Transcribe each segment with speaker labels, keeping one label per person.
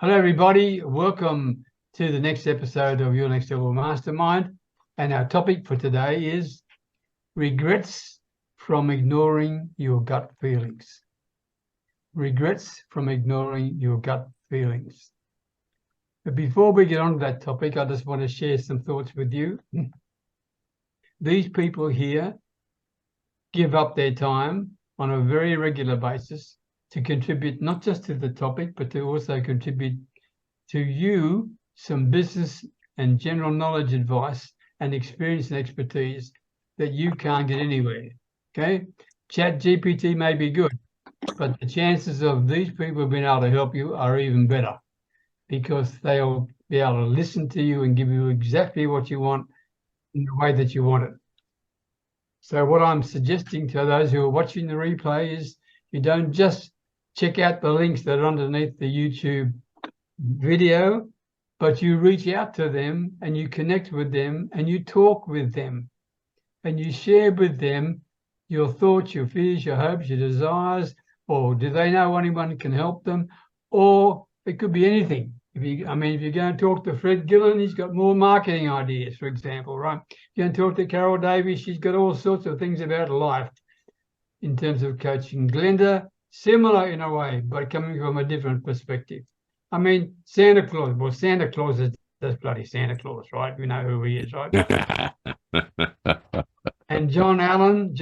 Speaker 1: Hello, everybody. Welcome to the next episode of Your Next Level Mastermind. And our topic for today is regrets from ignoring your gut feelings. Regrets from ignoring your gut feelings. But before we get on to that topic, I just want to share some thoughts with you. These people here give up their time on a very regular basis to contribute not just to the topic, but to also contribute to you some business and general knowledge advice and experience and expertise that you can't get anywhere. Okay? Chat GPT may be good, but the chances of these people being able to help you are even better because they'll be able to listen to you and give you exactly what you want in the way that you want it. So what I'm suggesting to those who are watching the replay is you don't just check out the links that are underneath the YouTube video, but you reach out to them and you connect with them and you talk with them and you share with them your thoughts, your fears, your hopes, your desires, or do they know anyone who can help them? Or it could be anything. If you're going to talk to Fred Gillen, he's got more marketing ideas, for example, right? If you're going to talk to Carol Davies, she's got all sorts of things about life in terms of coaching. Glenda, similar in a way, but coming from a different perspective. I mean, Santa Claus is just bloody Santa Claus, right? We know who he is, right? And John Allen,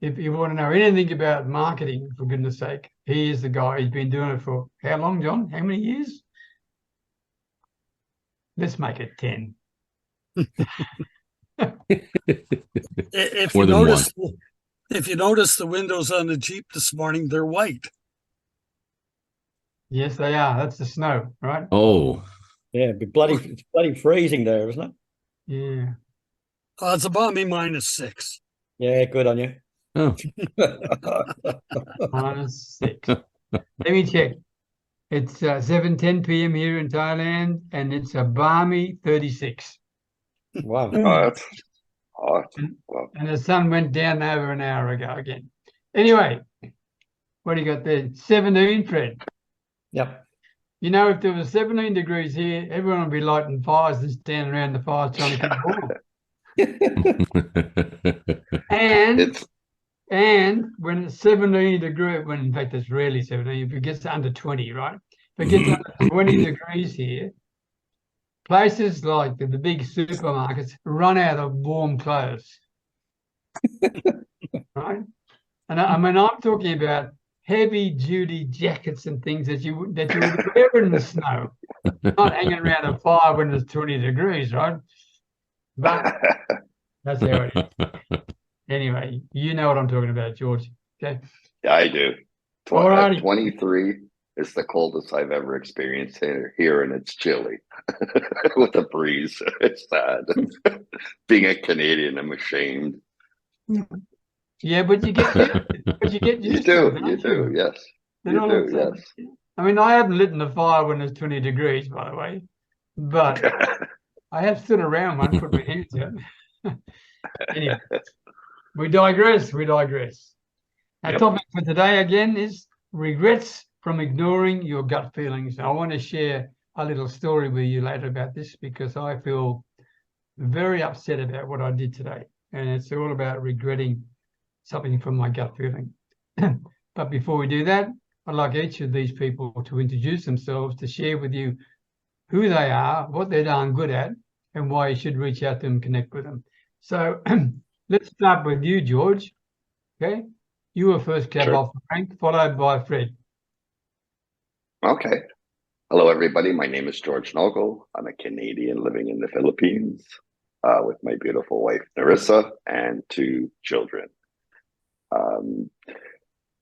Speaker 1: if you want to know anything about marketing, for goodness sake, he is the guy. He's been doing it for how long, John? How many years? Let's make it 10.
Speaker 2: If you notice the windows on the Jeep this morning, they're white.
Speaker 1: Yes, they are. That's the snow, right?
Speaker 3: Oh,
Speaker 4: yeah, it's bloody freezing there, isn't it?
Speaker 1: Yeah.
Speaker 2: It's about me -6.
Speaker 4: Yeah, good on you.
Speaker 3: oh.
Speaker 1: -6. Let me check. It's 7:10 p.m. here in Thailand, and it's a balmy 36.
Speaker 4: Wow.
Speaker 5: That's hot.
Speaker 1: And the sun went down over an hour ago again. Anyway, what do you got there? 17, Fred.
Speaker 4: Yep.
Speaker 1: You know, if there was 17 degrees here, everyone would be lighting fires and standing around the fire trying to keep warm. And when it's 17 degrees, when in fact it's rarely 17, if it gets under 20, right? If it gets under 20 degrees here, places like the big supermarkets run out of warm clothes, right? And I'm talking about heavy-duty jackets and things that you would wear in the snow, not hanging around a fire when it's 20 degrees, right? But that's how it is. Anyway, you know what I'm talking about, George. Okay.
Speaker 5: Yeah, I do.
Speaker 1: Alrighty.
Speaker 5: 23 is the coldest I've ever experienced here, and it's chilly with a breeze. It's sad. Being a Canadian, I'm ashamed.
Speaker 1: Yeah, but you get used to it.
Speaker 5: You do, yes. Yes.
Speaker 1: I mean, I haven't lit in the fire when it's 20 degrees, by the way, but I have stood around one, put my hands out. Anyway, we digress. Our topic for today again is regrets from ignoring your gut feelings. I want to share a little story with you later about this because I feel very upset about what I did today, and it's all about regretting something from my gut feeling. But before we do that, I'd like each of these people to introduce themselves, to share with you who they are, what they're darn good at, and why you should reach out to them, connect with them. So let's start with you, George. Okay? You were first cab off the rank, followed by Fred.
Speaker 5: Okay. Hello, everybody. My name is George.naugle. I'm a Canadian living in the Philippines with my beautiful wife, Narissa, and 2 children.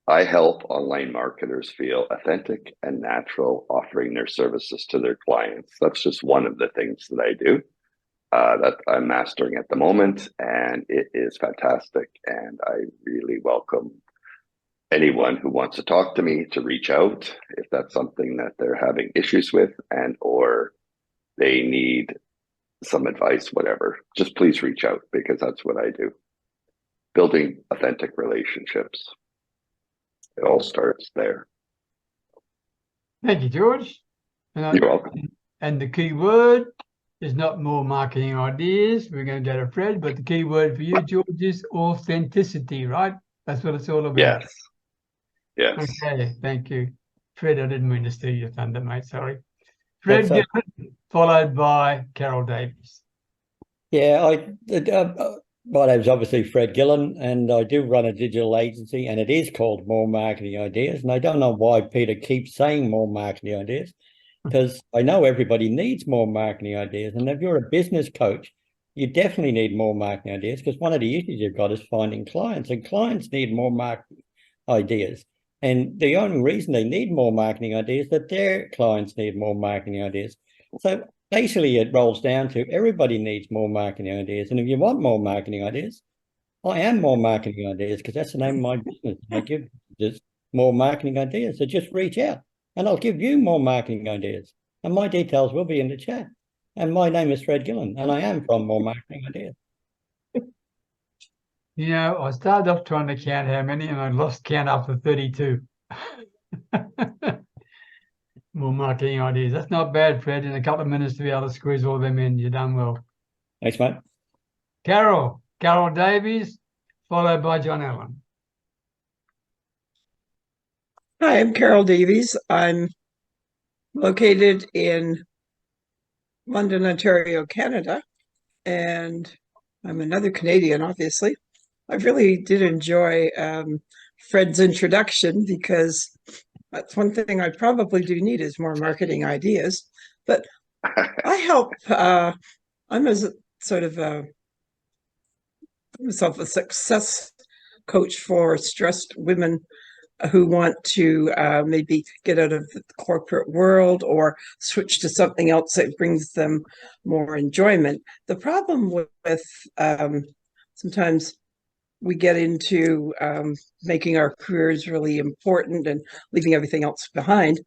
Speaker 5: I help online marketers feel authentic and natural, offering their services to their clients. That's just one of the things that I do that I'm mastering at the moment, and it is fantastic. And I really welcome anyone who wants to talk to me to reach out if that's something that they're having issues with and or they need some advice, whatever. Just please reach out because that's what I do. Building authentic relationships. It all starts there.
Speaker 1: Thank you, George.
Speaker 5: You're welcome.
Speaker 1: And the key word is not more marketing ideas. We're going to go to Fred, but the key word for you, George, is authenticity, right? That's what it's all about.
Speaker 5: Yes. Yes.
Speaker 1: Okay, thank you. Fred, I didn't mean to steal your thunder, mate. Sorry.
Speaker 4: That's
Speaker 1: Fred Gillen, followed by Carol Davies.
Speaker 4: Yeah, my name's obviously Fred Gillen, and I do run a digital agency, and it is called More Marketing Ideas. And I don't know why Peter keeps saying more marketing ideas, because I know everybody needs more marketing ideas. And if you're a business coach, you definitely need more marketing ideas, because one of the issues you've got is finding clients, and clients need more marketing ideas. And the only reason they need more marketing ideas is that their clients need more marketing ideas. So basically, it rolls down to everybody needs more marketing ideas. And if you want more marketing ideas, I am More Marketing Ideas, because that's the name of my business. I give just more marketing ideas. So just reach out and I'll give you more marketing ideas. And my details will be in the chat. And my name is Fred Gillen, and I am from More Marketing Ideas.
Speaker 1: You know, I started off trying to count how many, and I lost count after 32. More marketing ideas. That's not bad, Fred. In a couple of minutes to be able to squeeze all them in, you've done well.
Speaker 4: Thanks, mate.
Speaker 1: Carol Davies, followed by John Allen.
Speaker 3: Hi, I'm Carol Davies. I'm located in London, Ontario, Canada, and I'm another Canadian, obviously. I really did enjoy Fred's introduction, because that's one thing I probably do need is more marketing ideas. But I help, I'm a sort of myself a success coach for stressed women who want to maybe get out of the corporate world or switch to something else that brings them more enjoyment. The problem with sometimes we get into making our careers really important and leaving everything else behind,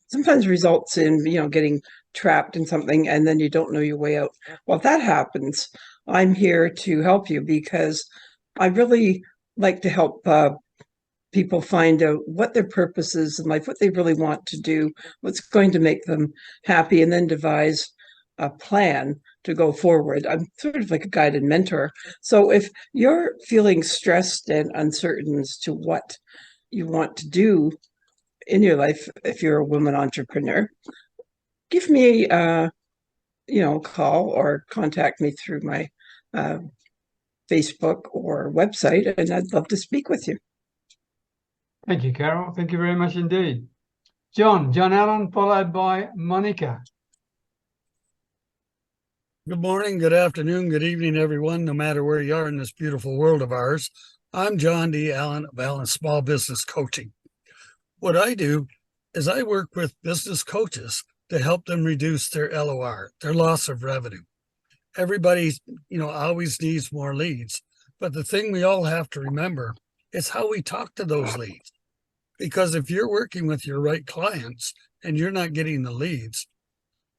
Speaker 3: sometimes results in, getting trapped in something and then you don't know your way out. Well, if that happens, I'm here to help you, because I really like to help people find out what their purpose is in life, what they really want to do, what's going to make them happy, and then devise a plan to go forward. I'm sort of like a guided mentor. So if you're feeling stressed and uncertain as to what you want to do in your life, if you're a woman entrepreneur, give me a call or contact me through my Facebook or website, and I'd love to speak with you.
Speaker 1: Thank you, Carol. Thank you very much indeed. John Allen, followed by Monica.
Speaker 2: Good morning, good afternoon, good evening, everyone, no matter where you are in this beautiful world of ours. I'm John D. Allen of Allen Small Business Coaching. What I do is I work with business coaches to help them reduce their LOR, their loss of revenue. Everybody, always needs more leads. But the thing we all have to remember is how we talk to those leads. Because if you're working with your right clients and you're not getting the leads,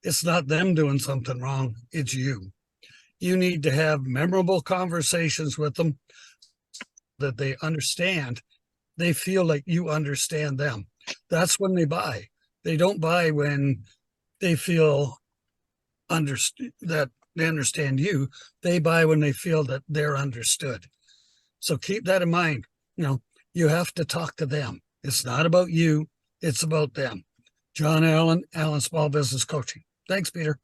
Speaker 2: it's not them doing something wrong, it's you. You need to have memorable conversations with them that they understand. They feel like you understand them. That's when they buy. They don't buy when they feel that they understand you. They buy when they feel that they're understood. So keep that in mind. You have to talk to them. It's not about you. It's about them. John Allen, Allen Small Business Coaching. Thanks, Peter.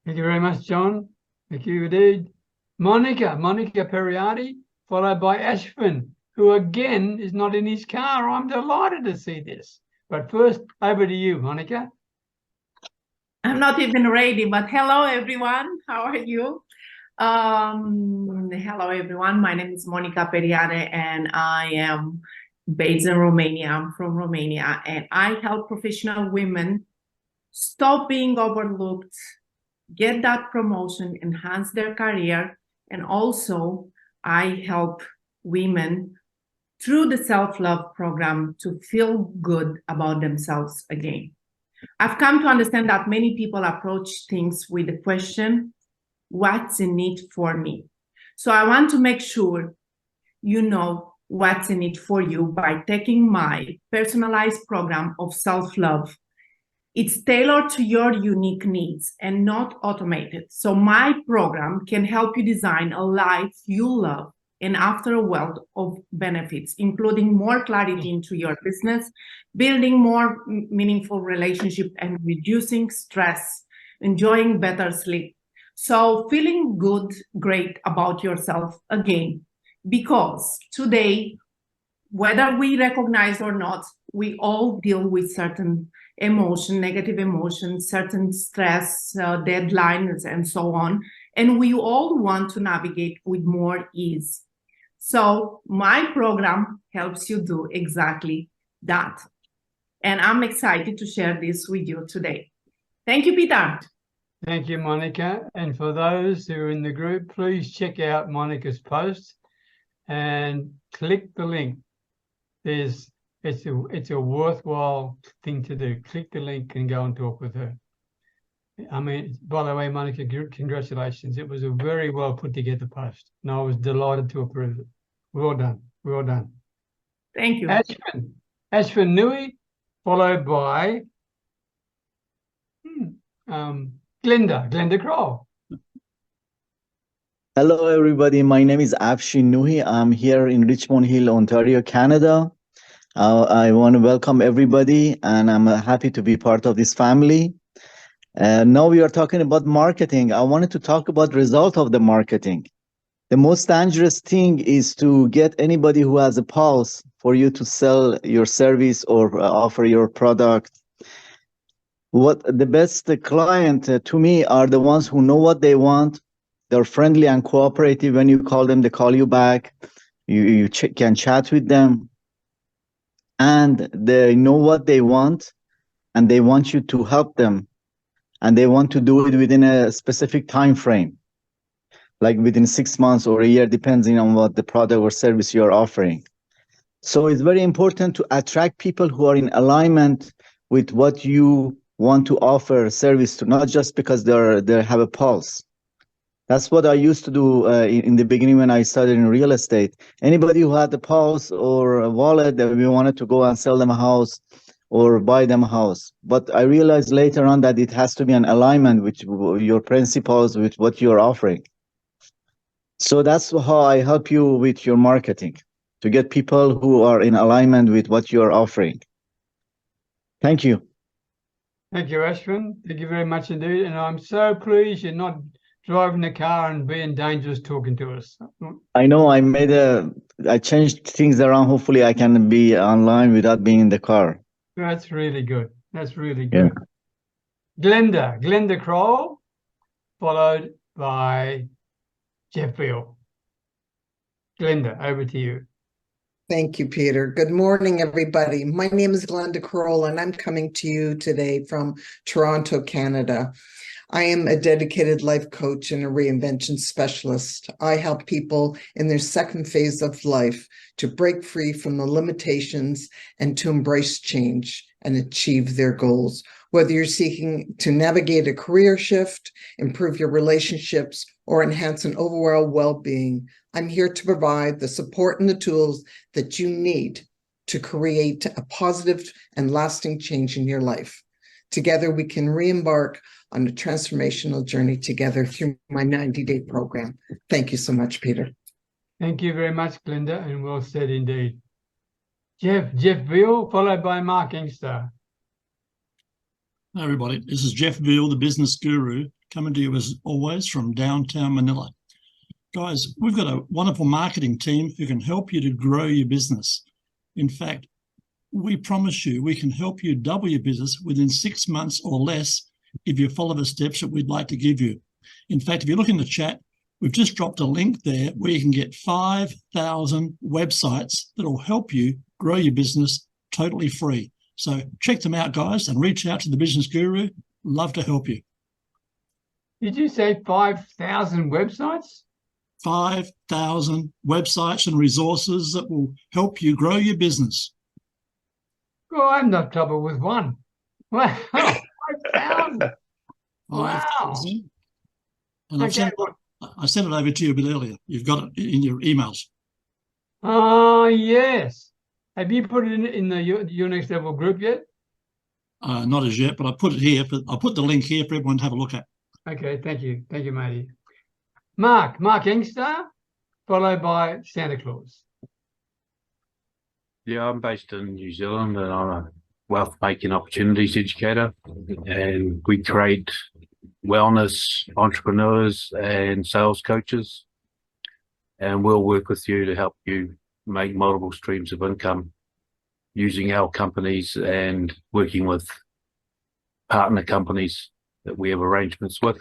Speaker 1: Thank you very much, John. Thank you indeed. Monica Perriardi, followed by Ashvin, who again is not in his car. I'm delighted to see this. But first, over to you, Monica.
Speaker 6: I'm not even ready, but hello, everyone. How are you? Hello, everyone. My name is Monica Perriardi, and I am based in Romania. I'm from Romania, and I help professional women stop being overlooked, get that promotion, enhance their career, and also I help women through the self-love program to feel good about themselves again. I've come to understand that many people approach things with the question, what's in it for me? So I want to make sure you know what's in it for you by taking my personalized program of self-love It's tailored to your unique needs and not automated. So my program can help you design a life you love and after a wealth of benefits, including more clarity into your business, building more meaningful relationship, and reducing stress, enjoying better sleep. So feeling good, great about yourself again. Because today, whether we recognize or not, we all deal with certain emotion, negative emotions, certain stress, deadlines, and so on. And we all want to navigate with more ease. So my program helps you do exactly that. And I'm excited to share this with you today. Thank you, Peter.
Speaker 1: Thank you, Monica. And for those who are in the group, please check out Monica's post and click the link. It's a worthwhile thing to do. Click the link and go and talk with her. I mean, by the way, Monica, congratulations. It was a very well put together post, and I was delighted to approve it. Well done. Well done.
Speaker 6: Thank you.
Speaker 1: Ashwin Nui, followed by Glenda Kroll.
Speaker 7: Hello, everybody. My name is Afshin Nuhi. I'm here in Richmond Hill, Ontario, Canada. I want to welcome everybody, and I'm happy to be part of this family. Now we are talking about marketing. I wanted to talk about result of the marketing. The most dangerous thing is to get anybody who has a pulse for you to sell your service or offer your product. What the best client to me are the ones who know what they want. They're friendly and cooperative. When you call them, they call you back. You can chat with them. And they know what they want, and they want you to help them. And they want to do it within a specific time frame, like within 6 months or a year, depending on what the product or service you're offering. So it's very important to attract people who are in alignment with what you want to offer service to, not just because they have a pulse. That's what I used to do in the beginning when I started in real estate. Anybody who had a pulse or a wallet that we wanted to go and sell them a house or buy them a house. But I realized later on that it has to be an alignment with your principles, with what you're offering. So that's how I help you with your marketing, to get people who are in alignment with what you're offering. Thank you.
Speaker 1: Thank you, Ashwin. Thank you very much indeed. And I'm so pleased you're not driving the car and being dangerous talking to us.
Speaker 7: I know I changed things around. Hopefully I can be online without being in the car.
Speaker 1: That's really good. That's really good. Yeah. Glenda Kroll, followed by Jeff Beal. Glenda, over to you.
Speaker 8: Thank you, Peter. Good morning, everybody. My name is Glenda Kroll, and I'm coming to you today from Toronto, Canada. I am a dedicated life coach and a reinvention specialist. I help people in their second phase of life to break free from the limitations and to embrace change and achieve their goals. Whether you're seeking to navigate a career shift, improve your relationships, or enhance an overall well-being, I'm here to provide the support and the tools that you need to create a positive and lasting change in your life. Together, we can re-embark on a transformational journey together through my 90-day program. Thank you so much, Peter.
Speaker 1: Thank you very much, Glenda, and well said indeed. Jeff Beal, followed by Mark Inkster.
Speaker 9: Hi, everybody. This is Jeff Beal, the business guru, coming to you as always from downtown Manila. Guys, we've got a wonderful marketing team who can help you to grow your business. In fact, we promise you we can help you double your business within 6 months or less if you follow the steps that we'd like to give you. In fact, if you look in the chat, we've just dropped a link there where you can get 5,000 websites that will help you grow your business totally free. So check them out, guys, and reach out to the business guru. Love to help you.
Speaker 1: Did you say 5,000 websites?
Speaker 9: 5,000 websites and resources that will help you grow your business.
Speaker 1: Oh, I'm not trouble with one. Wow, 5,000. Wow.
Speaker 9: 5,000. And I sent it over to you a bit earlier. You've got it in your emails.
Speaker 1: Oh, yes. Have you put it in the Your Next Level group yet?
Speaker 9: not as yet, but I put it here. I'll put the link here for everyone to have a look at.
Speaker 1: Okay, thank you, matey. Mark Inkster, followed by Santa Claus.
Speaker 10: Yeah, I'm based in New Zealand and I'm a wealth making opportunities educator, and we create wellness entrepreneurs and sales coaches, and we'll work with you to help you make multiple streams of income using our companies and working with partner companies that we have arrangements with.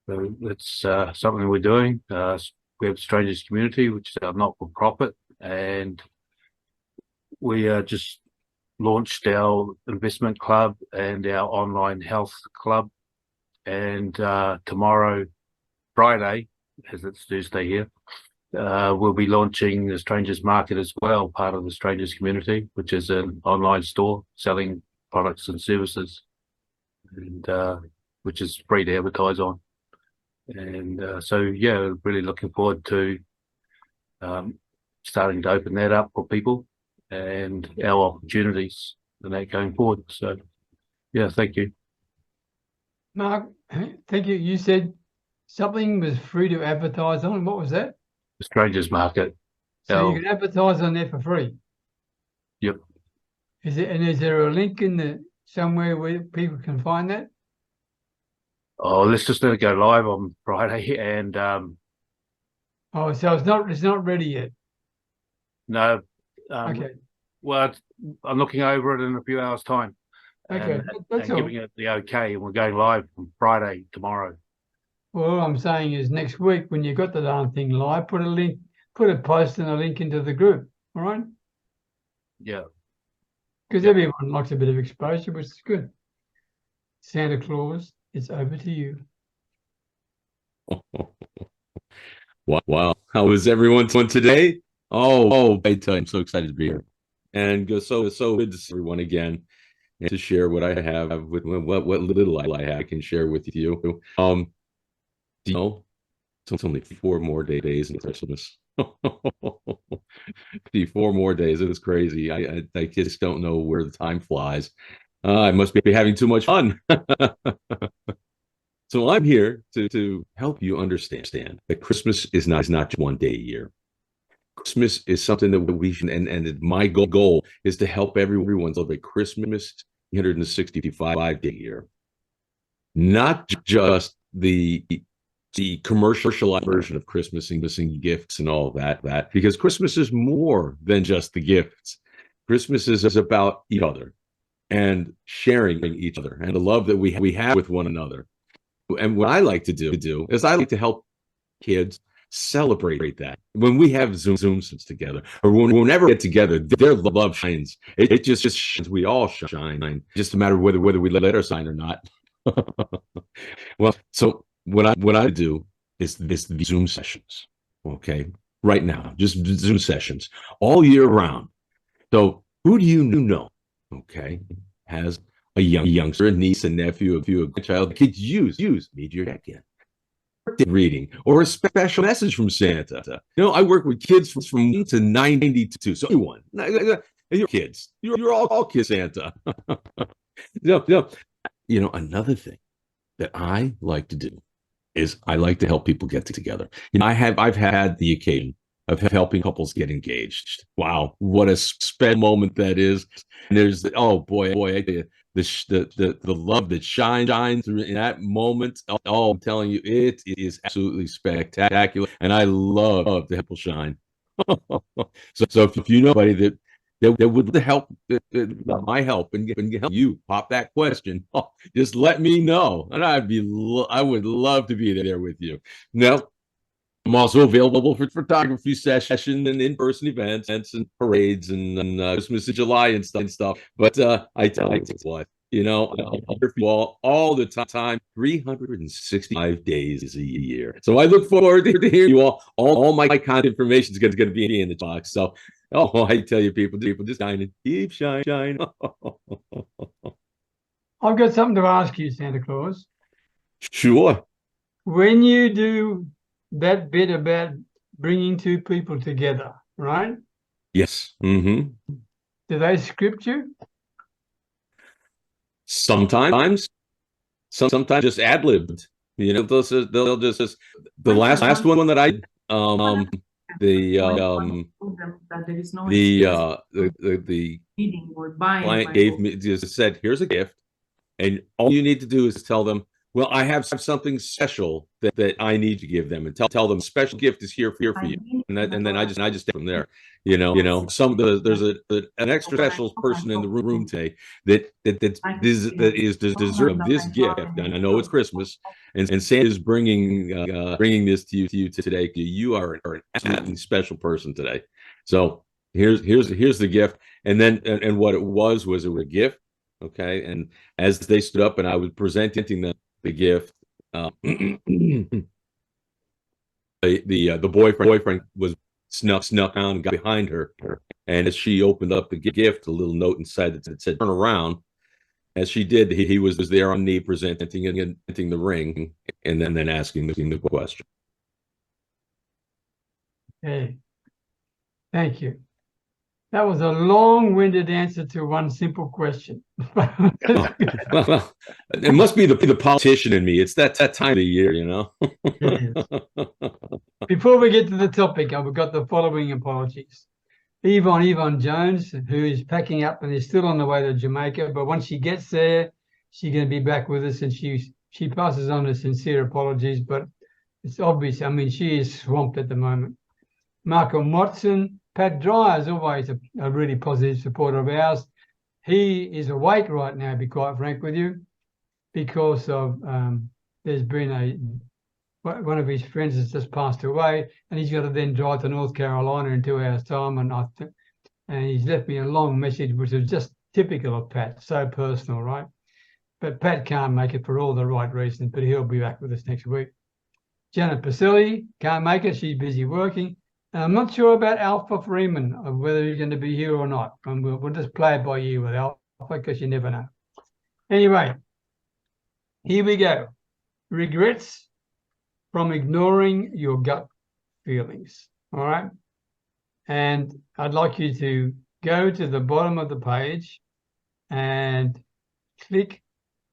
Speaker 10: So it's something we're doing. We have Strangers Community, which is our not-for-profit, and we just launched our investment club and our online health club. And tomorrow, Friday, as it's Thursday here, we'll be launching the Strangers Market as well, part of the Strangers Community, which is an online store selling products and services, and which is free to advertise on. And so, yeah, really looking forward to starting to open that up for people and our opportunities and that going forward. So, yeah, thank you.
Speaker 1: Mark, thank you. You said something was free to advertise on. What was that?
Speaker 10: The Strangers Market.
Speaker 1: So you can advertise on there for free?
Speaker 10: Yep.
Speaker 1: Is there a link in the somewhere where people can find that?
Speaker 10: Oh, let's just let it go live on Friday, and
Speaker 1: Oh, so it's not ready yet.
Speaker 10: no.
Speaker 1: Okay.
Speaker 10: Well, I'm looking over it in a few hours' time.
Speaker 1: Okay, that's
Speaker 10: and
Speaker 1: all.
Speaker 10: giving it the okay, and we're going live on Friday tomorrow.
Speaker 1: Well, all I'm saying is next week when you got the darn thing live, put a post and a link into the group. All right?
Speaker 10: Yeah.
Speaker 1: Because everyone likes a bit of exposure, which is good. Santa Claus, it's over to you.
Speaker 11: Wow. How is everyone doing today? Oh, I tell you, I'm so excited to be here. And so good to see everyone again and to share what I have with what little I have I can share with you. Do you know it's only 4 more days until Christmas. 4 more days. It is crazy. I just don't know where the time flies. I must be having too much fun. So I'm here to help you understand that Christmas is not just one day a year. Christmas is something that we should, and my goal is to help everyone celebrate Christmas 365 days a year. Not just the commercialized version of Christmas and missing gifts and all that, because Christmas is more than just the gifts. Christmas is about each other and sharing each other and the love that we have with one another. And what I like to do is I like to help kids celebrate that. When we have Zoom sessions together, or whenever we get together, their love shines. It just shines. We all shine. Just a matter of whether we let our shine or not. Well, so what I do is the Zoom sessions. Okay, right now, just Zoom sessions all year round. So who do you know? Okay, has a youngster, a niece, a nephew, a grandchild, could use Meet Your Check-In, reading, or a special message from Santa. You know, I work with kids from 1 to 92. So anyone, your kids, you're all kids, Santa. You know, another thing that I like to do is I like to help people get together. You know, I've had the occasion of helping couples get engaged. Wow, what a special moment that is! And there's the love that shines through in that moment. Oh, I'm telling you, it is absolutely spectacular, and I love to help people shine. So if you know anybody that would help, my help and help you pop that question, just let me know, and I would love to be there with you. Now, I'm also available for photography sessions and in-person events and parades and Christmas in July and stuff. But I tell you what, you know, I'm here for you all the time, 365 days a year. So I look forward to hearing you all. All my contact information is going to be in the box. So, I tell you, people just shine, keep shining.
Speaker 1: I've got something to ask you, Santa Claus.
Speaker 11: Sure.
Speaker 1: When you do that bit about bringing two people together, right?
Speaker 11: Yes. Mm-hmm.
Speaker 1: Do they script you?
Speaker 11: Sometimes just ad-libbed. You know, they'll just the last one that I the client gave me, just said, here's a gift, and all you need to do is tell them, well, I have something special that I need to give them, and tell them special gift is here for you, and then I just take from there. You know, there's an extra special person in the room today that is deserving of this gift. And I know it's Christmas, and Santa is bringing this to you today. You are an absolutely special person today. So here's the gift, and then and what it was a gift. Okay, and as they stood up and I was presenting them the gift, the boyfriend was snuck down and got behind her, and as she opened up the gift, a little note inside that said "turn around." As she did, he was there on knee presenting the ring, and then asking the question.
Speaker 1: Okay, thank you. That was a long-winded answer to one simple question.
Speaker 11: Well, it must be the politician in me. It's that time of the year, you know.
Speaker 1: Before we get to the topic, I've got the following apologies. Yvonne Jones, who is packing up and is still on the way to Jamaica, but once she gets there, she's going to be back with us, and she passes on her sincere apologies, but it's obvious. I mean, she is swamped at the moment. Malcolm Watson, Pat Dry is always a really positive supporter of ours. He is awake right now, to be quite frank with you, because of there's been one of his friends has just passed away, and he's got to then drive to North Carolina in 2 hours' time, and he's left me a long message, which is just typical of Pat, so personal, right? But Pat can't make it for all the right reasons, but he'll be back with us next week. Janet Pacelli can't make it; she's busy working. And I'm not sure about Alpha Freeman, of whether he's going to be here or not. And we'll just play it by ear with Alpha, because you never know. Anyway, here we go. Regrets from ignoring your gut feelings. All right. And I'd like you to go to the bottom of the page and click,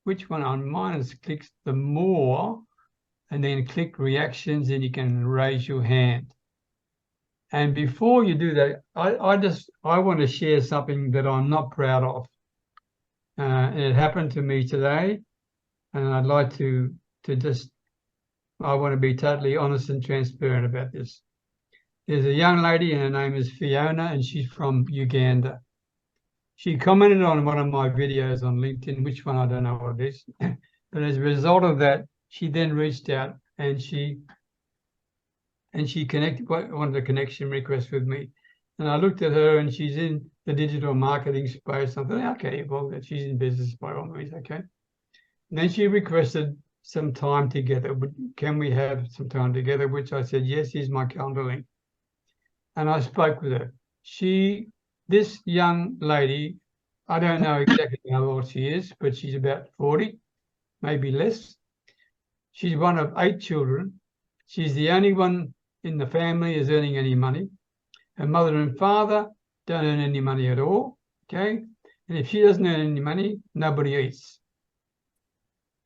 Speaker 1: which one on mine is clicks the more, and then click reactions, and you can raise your hand. And before you do that, I want to share something that I'm not proud of. It happened to me today, and I'd like to I want to be totally honest and transparent about this. There's a young lady, and her name is Fiona, and she's from Uganda. She commented on one of my videos on LinkedIn, which one I don't know what it is. But as a result of that, she then reached out, and she wanted a connection request with me. And I looked at her, and she's in the digital marketing space. I thought, okay, well, she's in business by all means, okay. And then she requested some time together. Can we have some time together? Which I said, yes, here's my calendar link. And I spoke with her. This young lady, I don't know exactly how old she is, but she's about 40, maybe less. She's one of 8 children. She's the only one in the family is earning any money. Her mother and father don't earn any money at all, okay? And if she doesn't earn any money, nobody eats.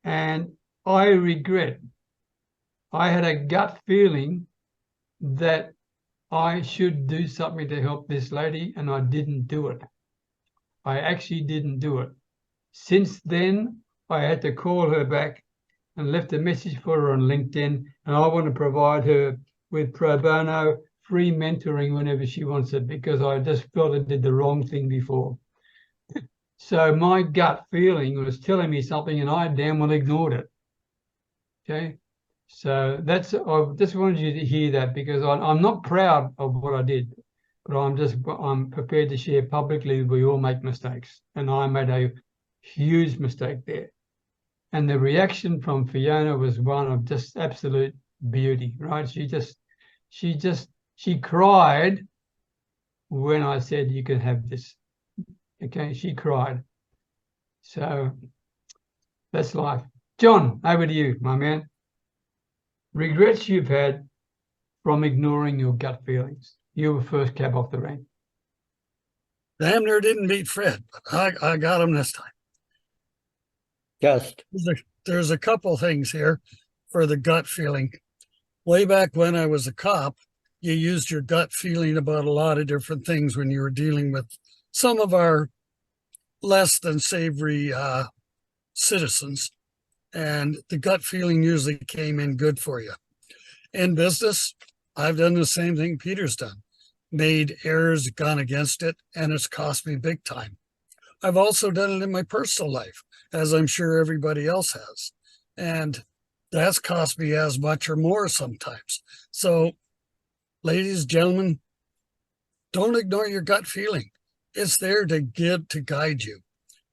Speaker 1: And I regret, I had a gut feeling that I should do something to help this lady, and I didn't do it. I actually didn't do it. Since then, I had to call her back and left a message for her on LinkedIn, and I want to provide her with pro bono free mentoring whenever she wants it, because I just felt I did the wrong thing before. So my gut feeling was telling me something, and I damn well ignored it. Okay, so I just wanted you to hear that, because I'm not proud of what I did, but I'm prepared to share publicly we all make mistakes, and I made a huge mistake there. And the reaction from Fiona was one of just absolute beauty, right? She cried when I said you can have this. Okay, she cried. So that's life. John, over to you, my man. Regrets you've had from ignoring your gut feelings. You were first cab off the rank.
Speaker 2: Damn near didn't beat Fred, but I got him this time.
Speaker 4: Just
Speaker 2: There's a couple things here for the gut feeling. Way back when I was a cop, you used your gut feeling about a lot of different things when you were dealing with some of our less than savory citizens. And the gut feeling usually came in good for you. In business, I've done the same thing Peter's done, made errors, gone against it, and it's cost me big time. I've also done it in my personal life, as I'm sure everybody else has. And that's cost me as much or more sometimes. So, ladies, gentlemen, don't ignore your gut feeling. It's there to guide you.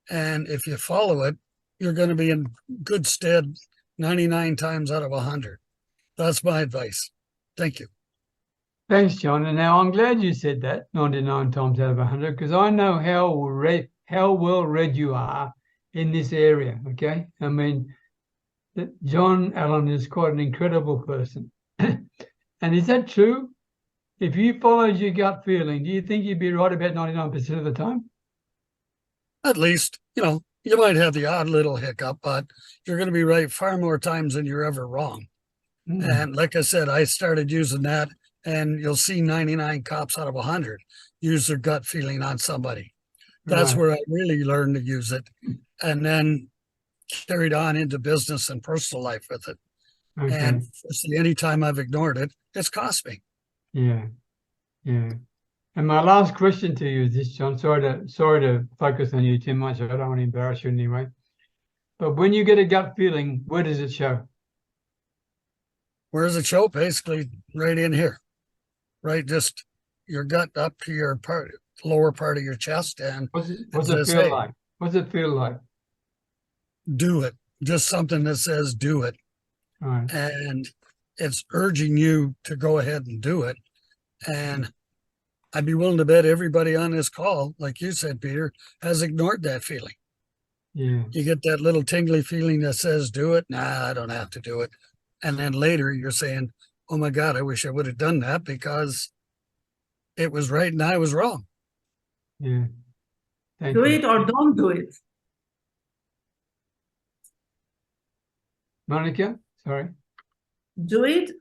Speaker 2: And if you follow it, you're going to be in good stead 99 times out of 100. That's my advice. Thank you.
Speaker 1: Thanks, John. And now I'm glad you said that 99 times out of 100, because I know how well read you are in this area. Okay. I mean, John Allen is quite an incredible person. And is that true? If you followed your gut feeling, do you think you'd be right about 99% of the time?
Speaker 2: At least, you might have the odd little hiccup, but you're going to be right far more times than you're ever wrong. And like I said, I started using that, and you'll see 99 cops out of 100 use their gut feeling on somebody. That's
Speaker 1: Right.
Speaker 2: where I really learned to use it, and then carried on into business and personal life with it.
Speaker 1: Okay.
Speaker 2: And any time I've ignored it, it's cost me.
Speaker 1: Yeah. Yeah. And my last question to you is this, John. Sorry to focus on you too much. I don't want to embarrass you anyway. But when you get a gut feeling, where does it show?
Speaker 2: Where does it show? Basically, right in here, right? Just your gut up to your lower part of your chest. And
Speaker 1: What's it feel like? What's it feel like?
Speaker 2: Do it. Just something that says do it.
Speaker 1: Right.
Speaker 2: And it's urging you to go ahead and do it. And I'd be willing to bet everybody on this call, like you said, Peter, has ignored that feeling.
Speaker 1: Yeah.
Speaker 2: You get that little tingly feeling that says do it. Nah, I don't have to do it. And then later you're saying, oh my God, I wish I would have done that because it was right and I was wrong.
Speaker 1: Yeah. Thank
Speaker 6: Do
Speaker 1: you.
Speaker 6: it or don't do it.
Speaker 1: Monica, sorry.
Speaker 6: Do it.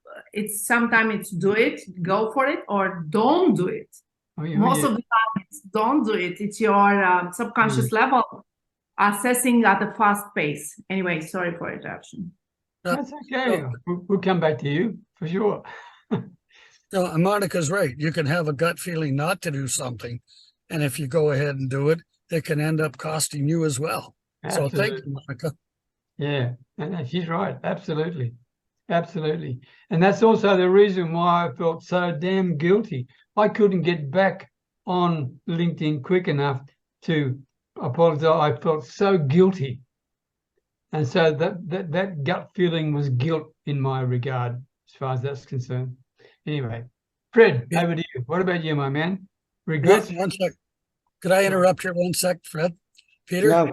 Speaker 6: Sometimes it's do it, go for it, or don't do it. Most of the time it's don't do it. It's your subconscious level assessing at a fast pace. Anyway, sorry for interruption.
Speaker 1: That's okay. We'll come back to you for sure.
Speaker 2: No, Monica's right. You can have a gut feeling not to do something. And if you go ahead and do it, it can end up costing you as well.
Speaker 1: Absolutely.
Speaker 2: So thank you, Monica.
Speaker 1: Yeah, and she's right. Absolutely. Absolutely. And that's also the reason why I felt so damn guilty. I couldn't get back on LinkedIn quick enough to apologize. I felt so guilty. And so that gut feeling was guilt in my regard, as far as that's concerned. Anyway, Fred, over to you. What about you, my man? Regrets?
Speaker 2: One sec. Could I interrupt here 1 sec, Fred? Peter?
Speaker 4: No.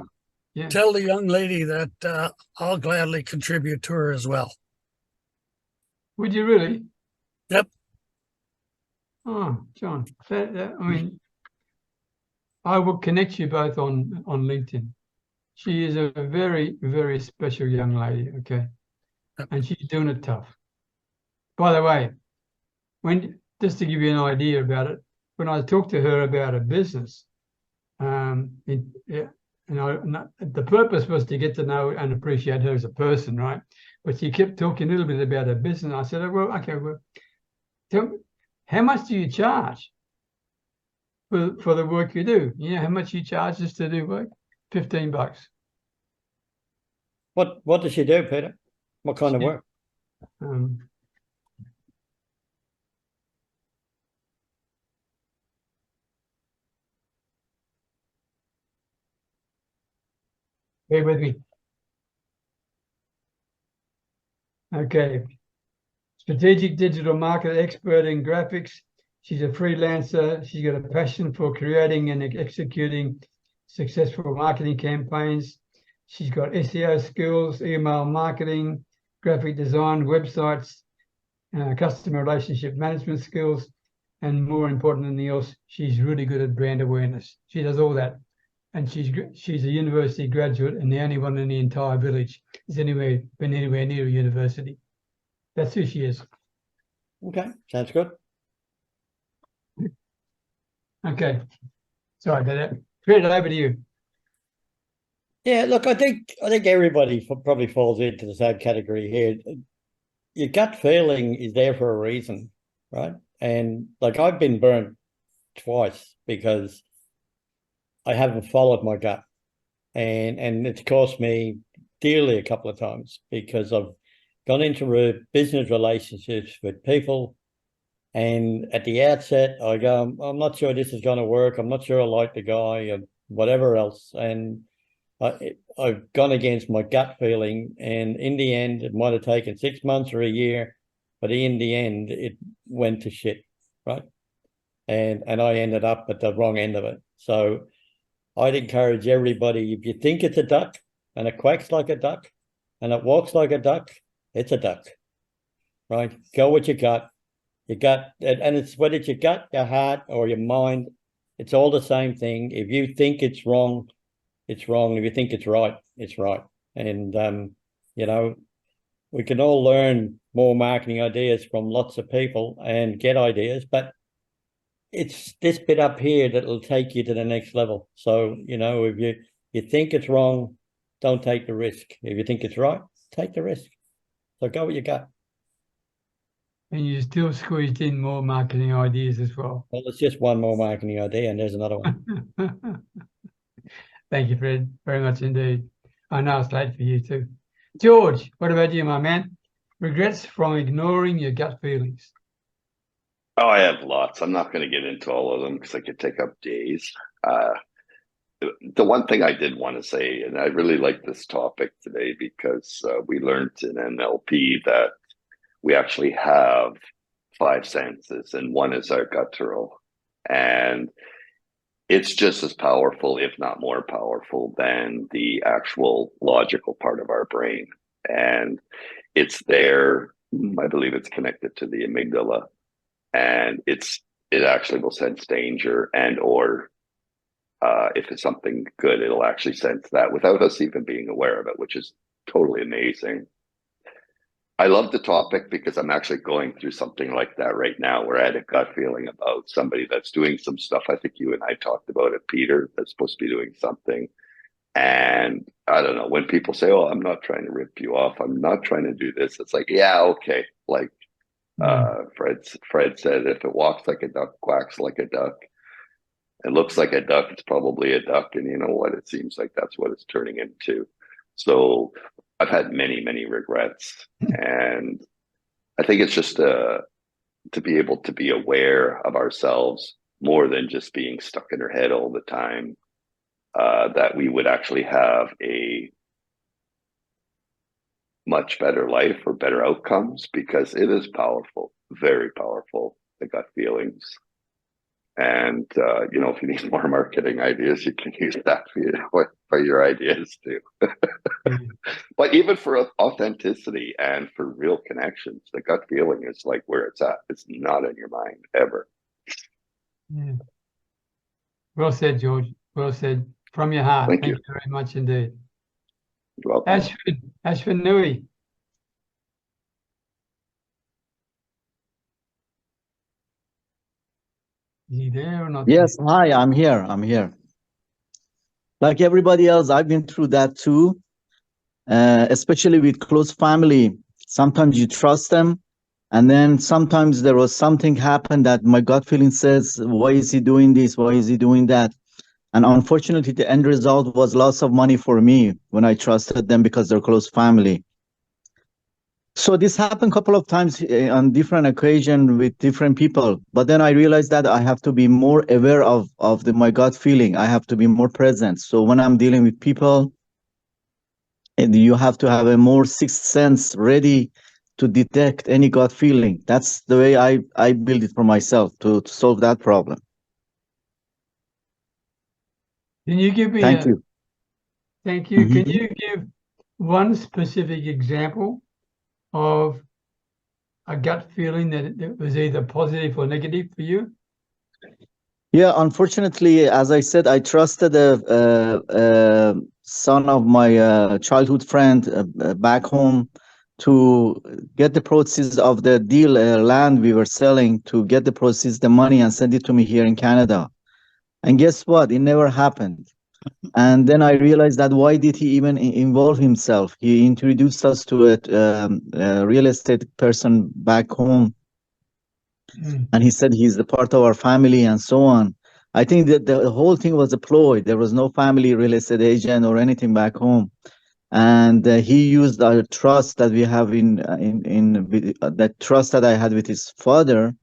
Speaker 1: Yeah.
Speaker 2: Tell the young lady that I'll gladly contribute to her as well.
Speaker 1: Would you really?
Speaker 2: Yep.
Speaker 1: Oh, John, I mean, I will connect you both on LinkedIn. She is a very, very special young lady, okay? And she's doing it tough. By the way, just to give you an idea about it, when I talked to her about a business, the purpose was to get to know and appreciate her as a person, right? But she kept talking a little bit about her business. I said, well, okay, well, tell me, how much do you charge for the work you do? You know how much you charge just to do work? $15.
Speaker 4: What does she do, Peter? What kind of work?
Speaker 1: Bear with me. Okay. Strategic digital market expert in graphics. She's a freelancer. She's got a passion for creating and executing successful marketing campaigns. She's got SEO skills, email marketing, graphic design, websites, customer relationship management skills, and more important than anything else, she's really good at brand awareness. She does all that. and she's a university graduate and the only one in the entire village has been anywhere near a university. That's who she is.
Speaker 4: Okay, sounds good.
Speaker 1: Okay. Sorry about that. Fred, over to you.
Speaker 4: Yeah, look, I think everybody probably falls into the same category here. Your gut feeling is there for a reason, right? And like I've been burnt twice because I haven't followed my gut, and it's cost me dearly a couple of times because I've gone into business relationships with people, and at the outset I go, I'm not sure this is going to work. I'm not sure I like the guy or whatever else, and I've gone against my gut feeling, and in the end, it might have taken 6 months or a year, but in the end, it went to shit, right? And I ended up at the wrong end of it. So I'd encourage everybody, if you think it's a duck and it quacks like a duck and it walks like a duck, it's a duck, right? Go with your gut. Your gut, and it's whether it's your gut, your heart, or your mind, it's all the same thing. If you think it's wrong, it's wrong. If you think it's right, it's right. And, you know, we can all learn more marketing ideas from lots of people and get ideas, but it's this bit up here that will take you to the next level. So, you know, if you think it's wrong, don't take the risk. If you think it's right, take the risk. So go with your gut.
Speaker 1: And you still squeezed in more marketing ideas as well.
Speaker 4: Well, it's just one more marketing idea and there's another one.
Speaker 1: Thank you, Fred, very much indeed. I know it's late for you too. George, what about you, my man? Regrets from ignoring your gut feelings.
Speaker 5: Oh, I have lots. I'm not going to get into all of them because I could take up days. The one thing I did want to say, and I really like this topic today because we learned in NLP that we actually have 5 senses, and one is our guttural. And it's just as powerful, if not more powerful, than the actual logical part of our brain. And it's there, I believe it's connected to the amygdala. And it actually will sense danger, and or if it's something good, it'll actually sense that without us even being aware of it, which is totally amazing. I love the topic because I'm actually going through something like that right now, where I had a gut feeling about somebody that's doing some stuff. I think you and I talked about it, Peter, that's supposed to be doing something. And I don't know, when people say, oh, I'm not trying to rip you off, I'm not trying to do this, it's like, yeah, okay. Like Fred said, if it walks like a duck, quacks like a duck, it looks like a duck, it's probably a duck. And you know what? It seems like that's what it's turning into. So I've had many, many regrets. And I think it's just to be able to be aware of ourselves more than just being stuck in our head all the time, that we would actually have a much better life or better outcomes, because it is powerful, very powerful, the gut feelings. And, you know, if you need more marketing ideas, you can use that for your ideas too. But even for authenticity and for real connections, the gut feeling is like where it's at. It's not in your mind ever.
Speaker 1: Yeah. Well said, George. Well said. From your heart.
Speaker 5: Thank
Speaker 1: Thank
Speaker 5: you.
Speaker 1: you very much indeed.
Speaker 5: You're welcome.
Speaker 1: Ashwin Nui. Is he there or not?
Speaker 7: Yes, hi, I'm here. I'm here. Like everybody else, I've been through that too, especially with close family. Sometimes you trust them, and then sometimes there was something happened that my gut feeling says, why is he doing this? Why is he doing that? And unfortunately, the end result was loss of money for me when I trusted them because they're close family. So this happened a couple of times on different occasions with different people. But then I realized that I have to be more aware of my gut feeling. I have to be more present. So when I'm dealing with people, and you have to have a more sixth sense ready to detect any gut feeling. That's the way I build it for myself to solve that problem.
Speaker 1: Can you give me
Speaker 7: Thank you.
Speaker 1: Thank you. Can you give one specific example of a gut feeling that was either positive or negative for you?
Speaker 7: Yeah, unfortunately, as I said, I trusted a son of my childhood friend back home to get the proceeds of the deal land we were selling, to get the proceeds, the money, and send it to me here in Canada. And guess what? It never happened. And then I realized that why did he even involve himself? He introduced us to a real estate person back home, and he said he's the part of our family and so on. I think that the whole thing was a ploy. There was no family real estate agent or anything back home, and he used our trust that we have that trust that I had with his father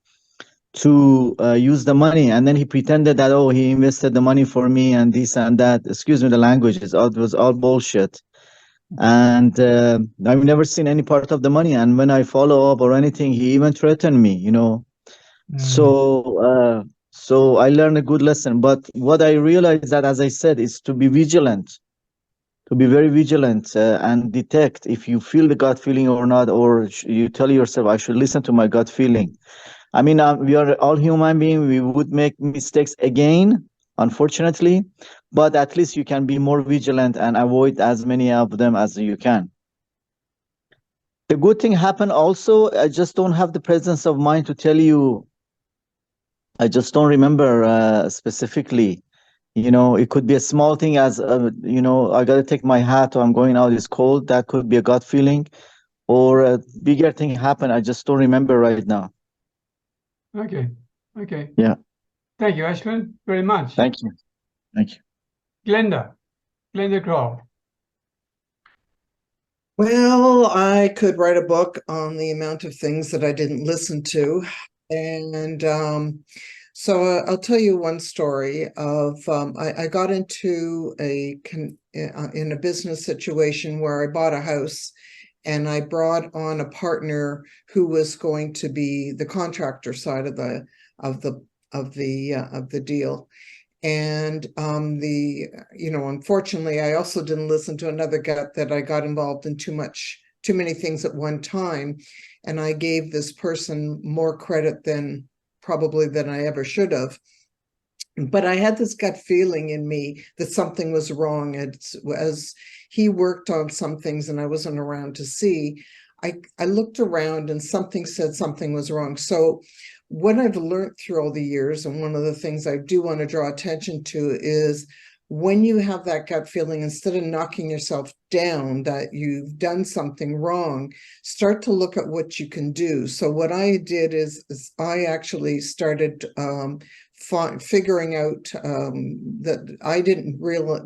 Speaker 7: to use the money, and then he pretended that, oh, he invested the money for me and this and that. Excuse me, the language it was all bullshit. And I've never seen any part of the money, and when I follow up or anything, he even threatened me, you know. So I learned a good lesson. But what I realized that, as I said, is to be vigilant, to be very vigilant and detect if you feel the gut feeling or not, or you tell yourself, I should listen to my gut feeling. I mean, we are all human beings. We would make mistakes again, unfortunately, but at least you can be more vigilant and avoid as many of them as you can. The good thing happened also. I just don't have the presence of mind to tell you. I just don't remember specifically. You know, it could be a small thing as, you know, I got to take my hat or I'm going out, it's cold. That could be a gut feeling, or a bigger thing happened. I just don't remember right now.
Speaker 1: Okay. Okay.
Speaker 7: Yeah.
Speaker 1: Thank you, Ashwin, very much.
Speaker 7: Thank you. Thank you.
Speaker 1: Glenda Kroll.
Speaker 8: Well, I could write a book on the amount of things that I didn't listen to. And so I'll tell you one story of I got into in a business situation where I bought a house, and I brought on a partner who was going to be the contractor side of the deal. And unfortunately, I also didn't listen to another gut that I got involved in too many things at one time. And I gave this person more credit than I ever should have. But I had this gut feeling in me that something was wrong. As he worked on some things and I wasn't around to see, I looked around and something said something was wrong. So what I've learned through all the years, and one of the things I do want to draw attention to, is when you have that gut feeling, instead of knocking yourself down that you've done something wrong, start to look at what you can do. So what I did is I actually started figuring out that I didn't really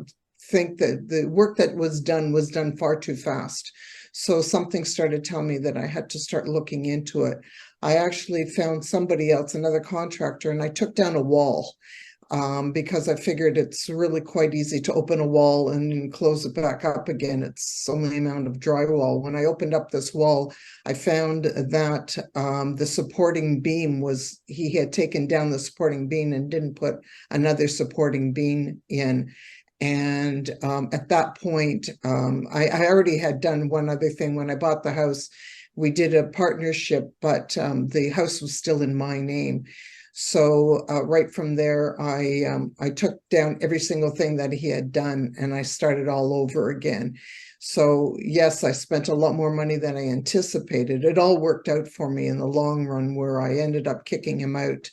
Speaker 8: think that the work that was done far too fast. So something started telling me that I had to start looking into it. I actually found somebody else, another contractor, and I took down a wall because I figured it's really quite easy to open a wall and close it back up again. It's only an amount of drywall. When I opened up this wall, I found that the supporting beam he had taken down the supporting beam and didn't put another supporting beam in. And at that point, I already had done one other thing. When I bought the house, we did a partnership, but the house was still in my name. So right from there, I took down every single thing that he had done, and I started all over again. So yes, I spent a lot more money than I anticipated. It all worked out for me in the long run, where I ended up kicking him out.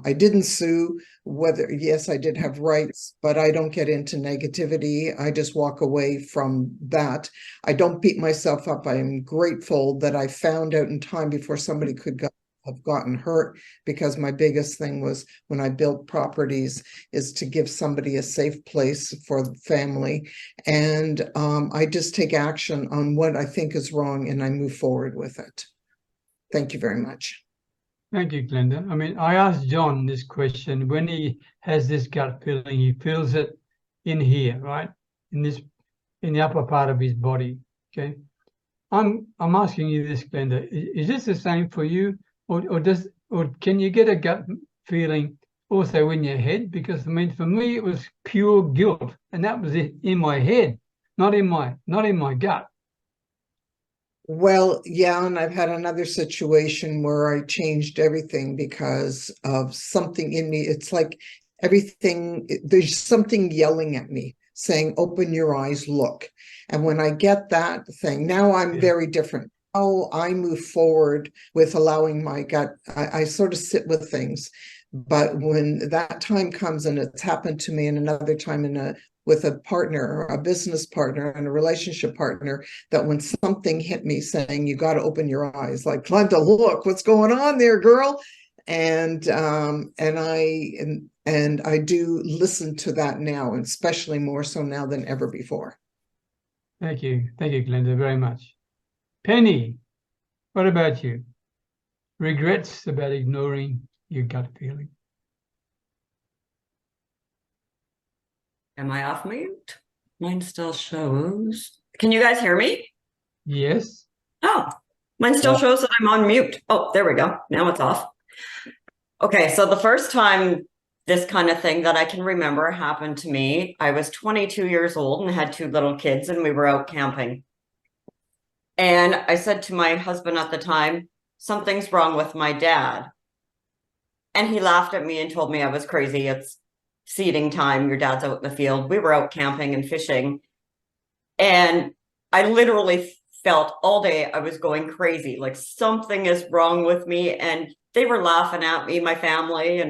Speaker 8: I didn't sue. Yes, I did have rights, but I don't get into negativity. I just walk away from that. I don't beat myself up. I'm grateful that I found out in time before somebody could have gotten hurt, because my biggest thing was, when I built properties, is to give somebody a safe place for the family. And I just take action on what I think is wrong, and I move forward with it. Thank you very much.
Speaker 1: Thank you, Glenda. I mean, I asked John this question when he has this gut feeling. He feels it in here, right? In the upper part of his body. Okay. I'm asking you this, Glenda. Is this the same for you, or can you get a gut feeling also in your head? Because I mean, for me, it was pure guilt, and that was in my head, not in my gut.
Speaker 8: Well, yeah, and I've had another situation where I changed everything because of something in me. It's like everything, there's something yelling at me saying, open your eyes, look. And when I get that thing, now I'm very different. Oh, I move forward with allowing my gut. I sort of sit with things. But when that time comes, and it's happened to me, and another time with a partner, a business partner, and a relationship partner, that when something hit me saying, you got to open your eyes, like, Glenda, look, what's going on there, girl? And I do listen to that now, and especially more so now than ever before.
Speaker 1: Thank you, Glenda, very much. Penny, what about you? Regrets about ignoring your gut feeling?
Speaker 12: Am I off mute? Mine still shows. Can you guys hear me?
Speaker 1: Yes.
Speaker 12: Oh, mine still shows that I'm on mute. Oh, there we go. Now it's off. Okay, so the first time this kind of thing that I can remember happened to me, I was 22 years old and had 2 little kids, and we were out camping. And I said to my husband at the time, something's wrong with my dad. And he laughed at me and told me I was crazy. It's seeding time. Your dad's out in the field. We were out camping and fishing. And I literally felt all day I was going crazy, like something is wrong with me. And they were laughing at me, my family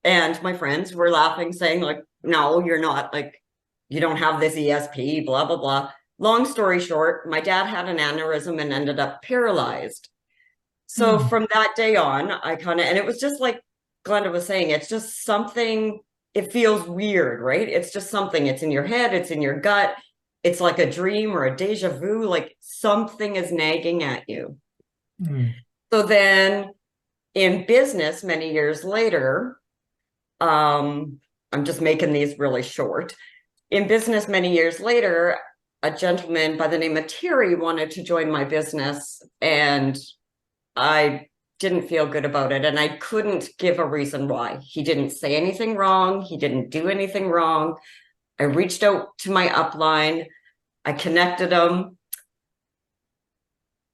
Speaker 12: and my friends were laughing, saying like, no, you're not, like, you don't have this ESP, blah, blah, blah. Long story short, my dad had an aneurysm and ended up paralyzed. So from that day on, I kind of, and it was just like Glenda was saying, it's just something, it feels weird, right? It's just something, it's in your head, it's in your gut. It's like a dream or a deja vu, like something is nagging at you. So then in business, many years later, I'm just making these really short. In business, many years later, a gentleman by the name of Terry wanted to join my business, and I didn't feel good about it, and I couldn't give a reason why. He didn't say anything wrong. He didn't do anything wrong. I reached out to my upline. I connected him.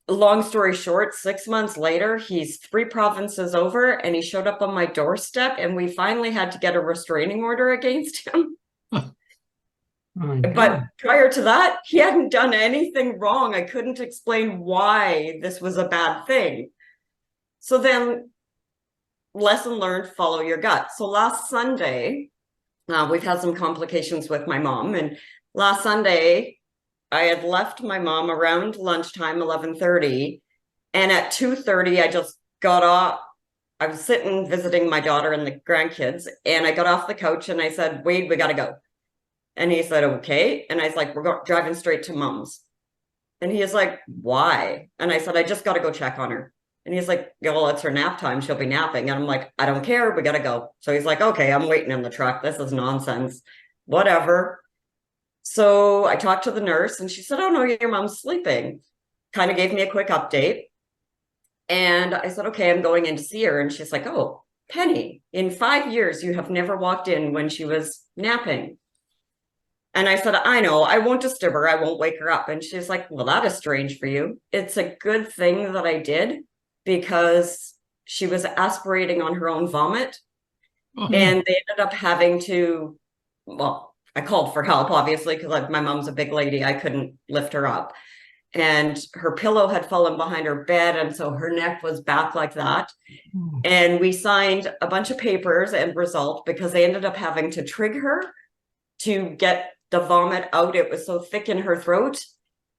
Speaker 12: Long story short, 6 months later, he's 3 provinces over, and he showed up on my doorstep, and we finally had to get a restraining order against him. But prior to that, he hadn't done anything wrong. I couldn't explain why this was a bad thing. So then, lesson learned, follow your gut. So last Sunday, we've had some complications with my mom. And last Sunday, I had left my mom around lunchtime, 11:30. And at 2:30, I just got off. I was sitting visiting my daughter and the grandkids. And I got off the couch and I said, Wade, we got to go. And he said, okay. And I was like, we're driving straight to mom's. And he is like, why? And I said, I just got to go check on her. And he's like, yeah, well, it's her nap time. She'll be napping. And I'm like, I don't care. We got to go. So he's like, okay, I'm waiting in the truck. This is nonsense. Whatever. So I talked to the nurse and she said, oh, no, your mom's sleeping. Kind of gave me a quick update. And I said, okay, I'm going in to see her. And she's like, oh, Penny, in 5 years, you have never walked in when she was napping. And I said, I know, I won't disturb her. I won't wake her up. And she's like, well, that is strange for you. It's a good thing that I did, because she was aspirating on her own vomit. And they ended up having to, well, I called for help, obviously, because my mom's a big lady. I couldn't lift her up. And her pillow had fallen behind her bed. And so her neck was back like that. And we signed a bunch of papers and result, because they ended up having to trigger her to get the vomit out. It was so thick in her throat.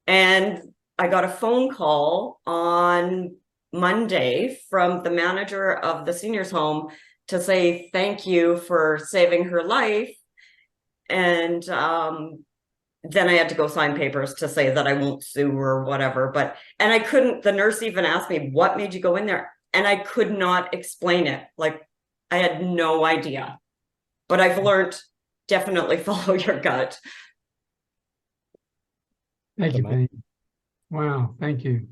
Speaker 12: And I got a phone call on Monday from the manager of the seniors home to say thank you for saving her life. And then I had to go sign papers to say that I won't sue or whatever. And I couldn't, the nurse even asked me, what made you go in there? And I could not explain it. Like, I had no idea. But I've learned, definitely follow your gut.
Speaker 1: Thank you, Penny. Wow, thank you.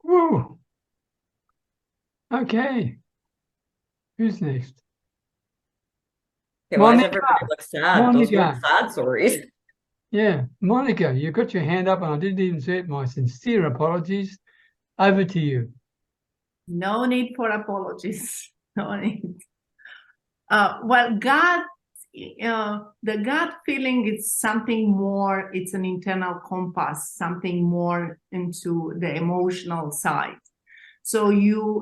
Speaker 1: Woo. Okay. Who's next?
Speaker 12: Okay, why does everybody look sad? Those weren't sad stories.
Speaker 1: Yeah, Monica, you got your hand up and I didn't even see it. My sincere apologies. Over to you.
Speaker 6: No need for apologies. No need. Well, the gut feeling is something more. It's an internal compass, something more into the emotional side. So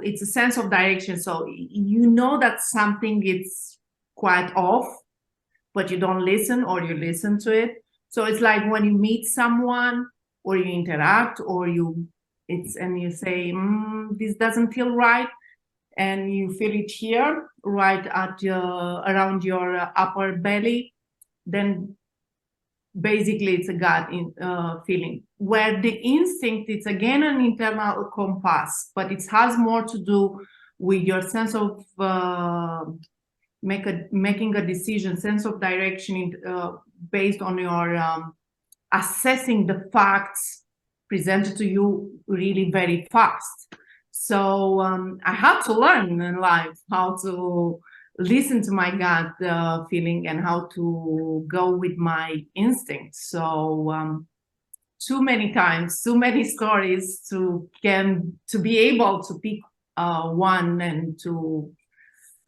Speaker 6: it's a sense of direction. So you know that something is quite off, but you don't listen, or you listen to it. So it's like when you meet someone or you interact or you say, this doesn't feel right. And you feel it here, right at around your upper belly, then basically it's a gut feeling. Where the instinct, it's again an internal compass, but it has more to do with your sense of making a decision, sense of direction based on your assessing the facts presented to you really very fast. So I had to learn in life how to listen to my gut feeling and how to go with my instincts. So too many times, too many stories to be able to pick one and to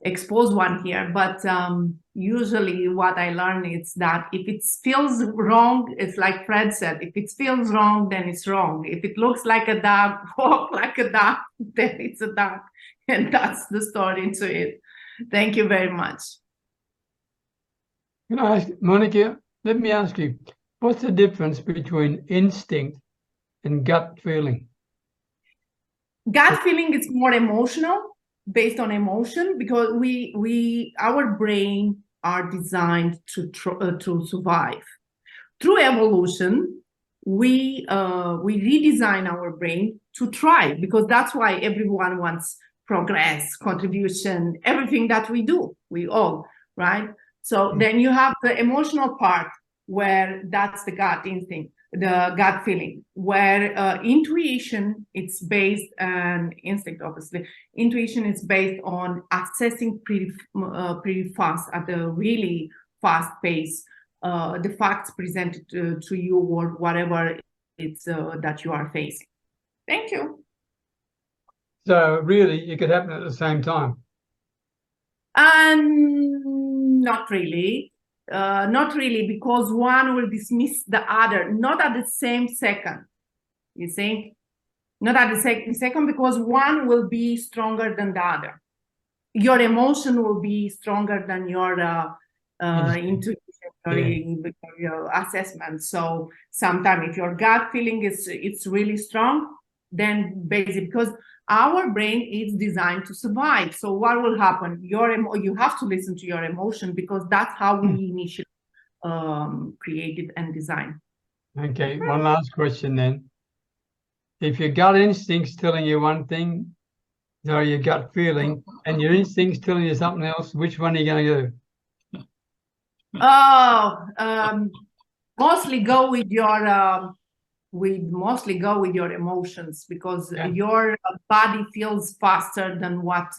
Speaker 6: expose one here. But usually what I learn is that if it feels wrong, it's like Fred said, if it feels wrong, then it's wrong. If it looks like a duck, walk like a duck, then it's a duck. And that's the story to it. Thank you very much.
Speaker 1: Can I ask, Monica, let me ask you, what's the difference between instinct and gut feeling?
Speaker 6: Gut feeling is more emotional, based on emotion, because our brain are designed to survive. Through evolution, we redesign our brain to thrive, because that's why everyone wants progress, contribution, everything that we do, we all, right? So then you have the emotional part, where that's the gut instinct, the gut feeling, where intuition, it's based on instinct, obviously. Intuition is based on accessing pretty fast, at a really fast pace, the facts presented to you, or whatever it's that you are facing. Thank you.
Speaker 1: So really, it could happen at the same time.
Speaker 6: Not really. Not really, because one will dismiss the other, not at the same second. You think? Not at the second, because one will be stronger than the other. Your emotion will be stronger than your intuition, your assessment. So sometimes if your gut feeling it's really strong, then basically, because our brain is designed to survive. So what will happen? You have to listen to your emotion, because that's how we initially created and designed.
Speaker 1: Okay, one last question then. If your gut instinct's telling you one thing, so your gut feeling, and your instinct's telling you something else, which one are you going to do?
Speaker 6: Mostly go with your emotions, because your body feels faster than what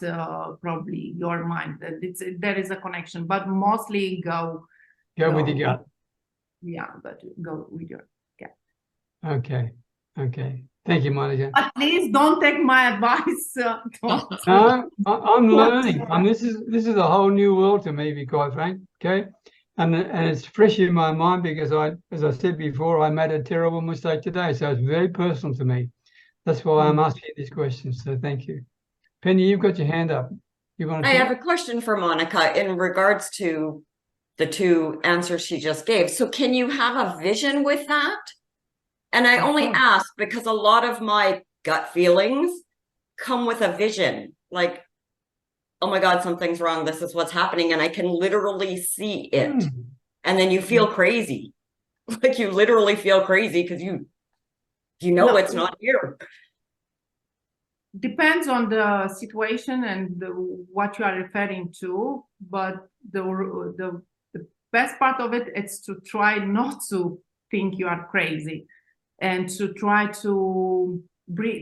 Speaker 6: probably your mind. There is a connection, but mostly go
Speaker 1: with your gut.
Speaker 6: Yeah, but go with your gut.
Speaker 1: Okay. Thank you, Monica.
Speaker 6: But please don't take my advice.
Speaker 1: No, I'm learning. This is a whole new world to me, to be quite frank. Okay. And it's fresh in my mind, because as I said before, I made a terrible mistake today. So it's very personal to me. That's why I'm asking these questions. So thank you. Penny, you've got your hand up. You want to
Speaker 12: I have a question for Monica in regards to the two answers she just gave. So can you have a vision with that? And I only ask because a lot of my gut feelings come with a vision, like, oh my God, something's wrong. This is what's happening. And I can literally see it. And then you feel crazy. Like you literally feel crazy because you know it's not here.
Speaker 6: Depends on the situation and what you are referring to. But the best part of it is to try not to think you are crazy, and to try to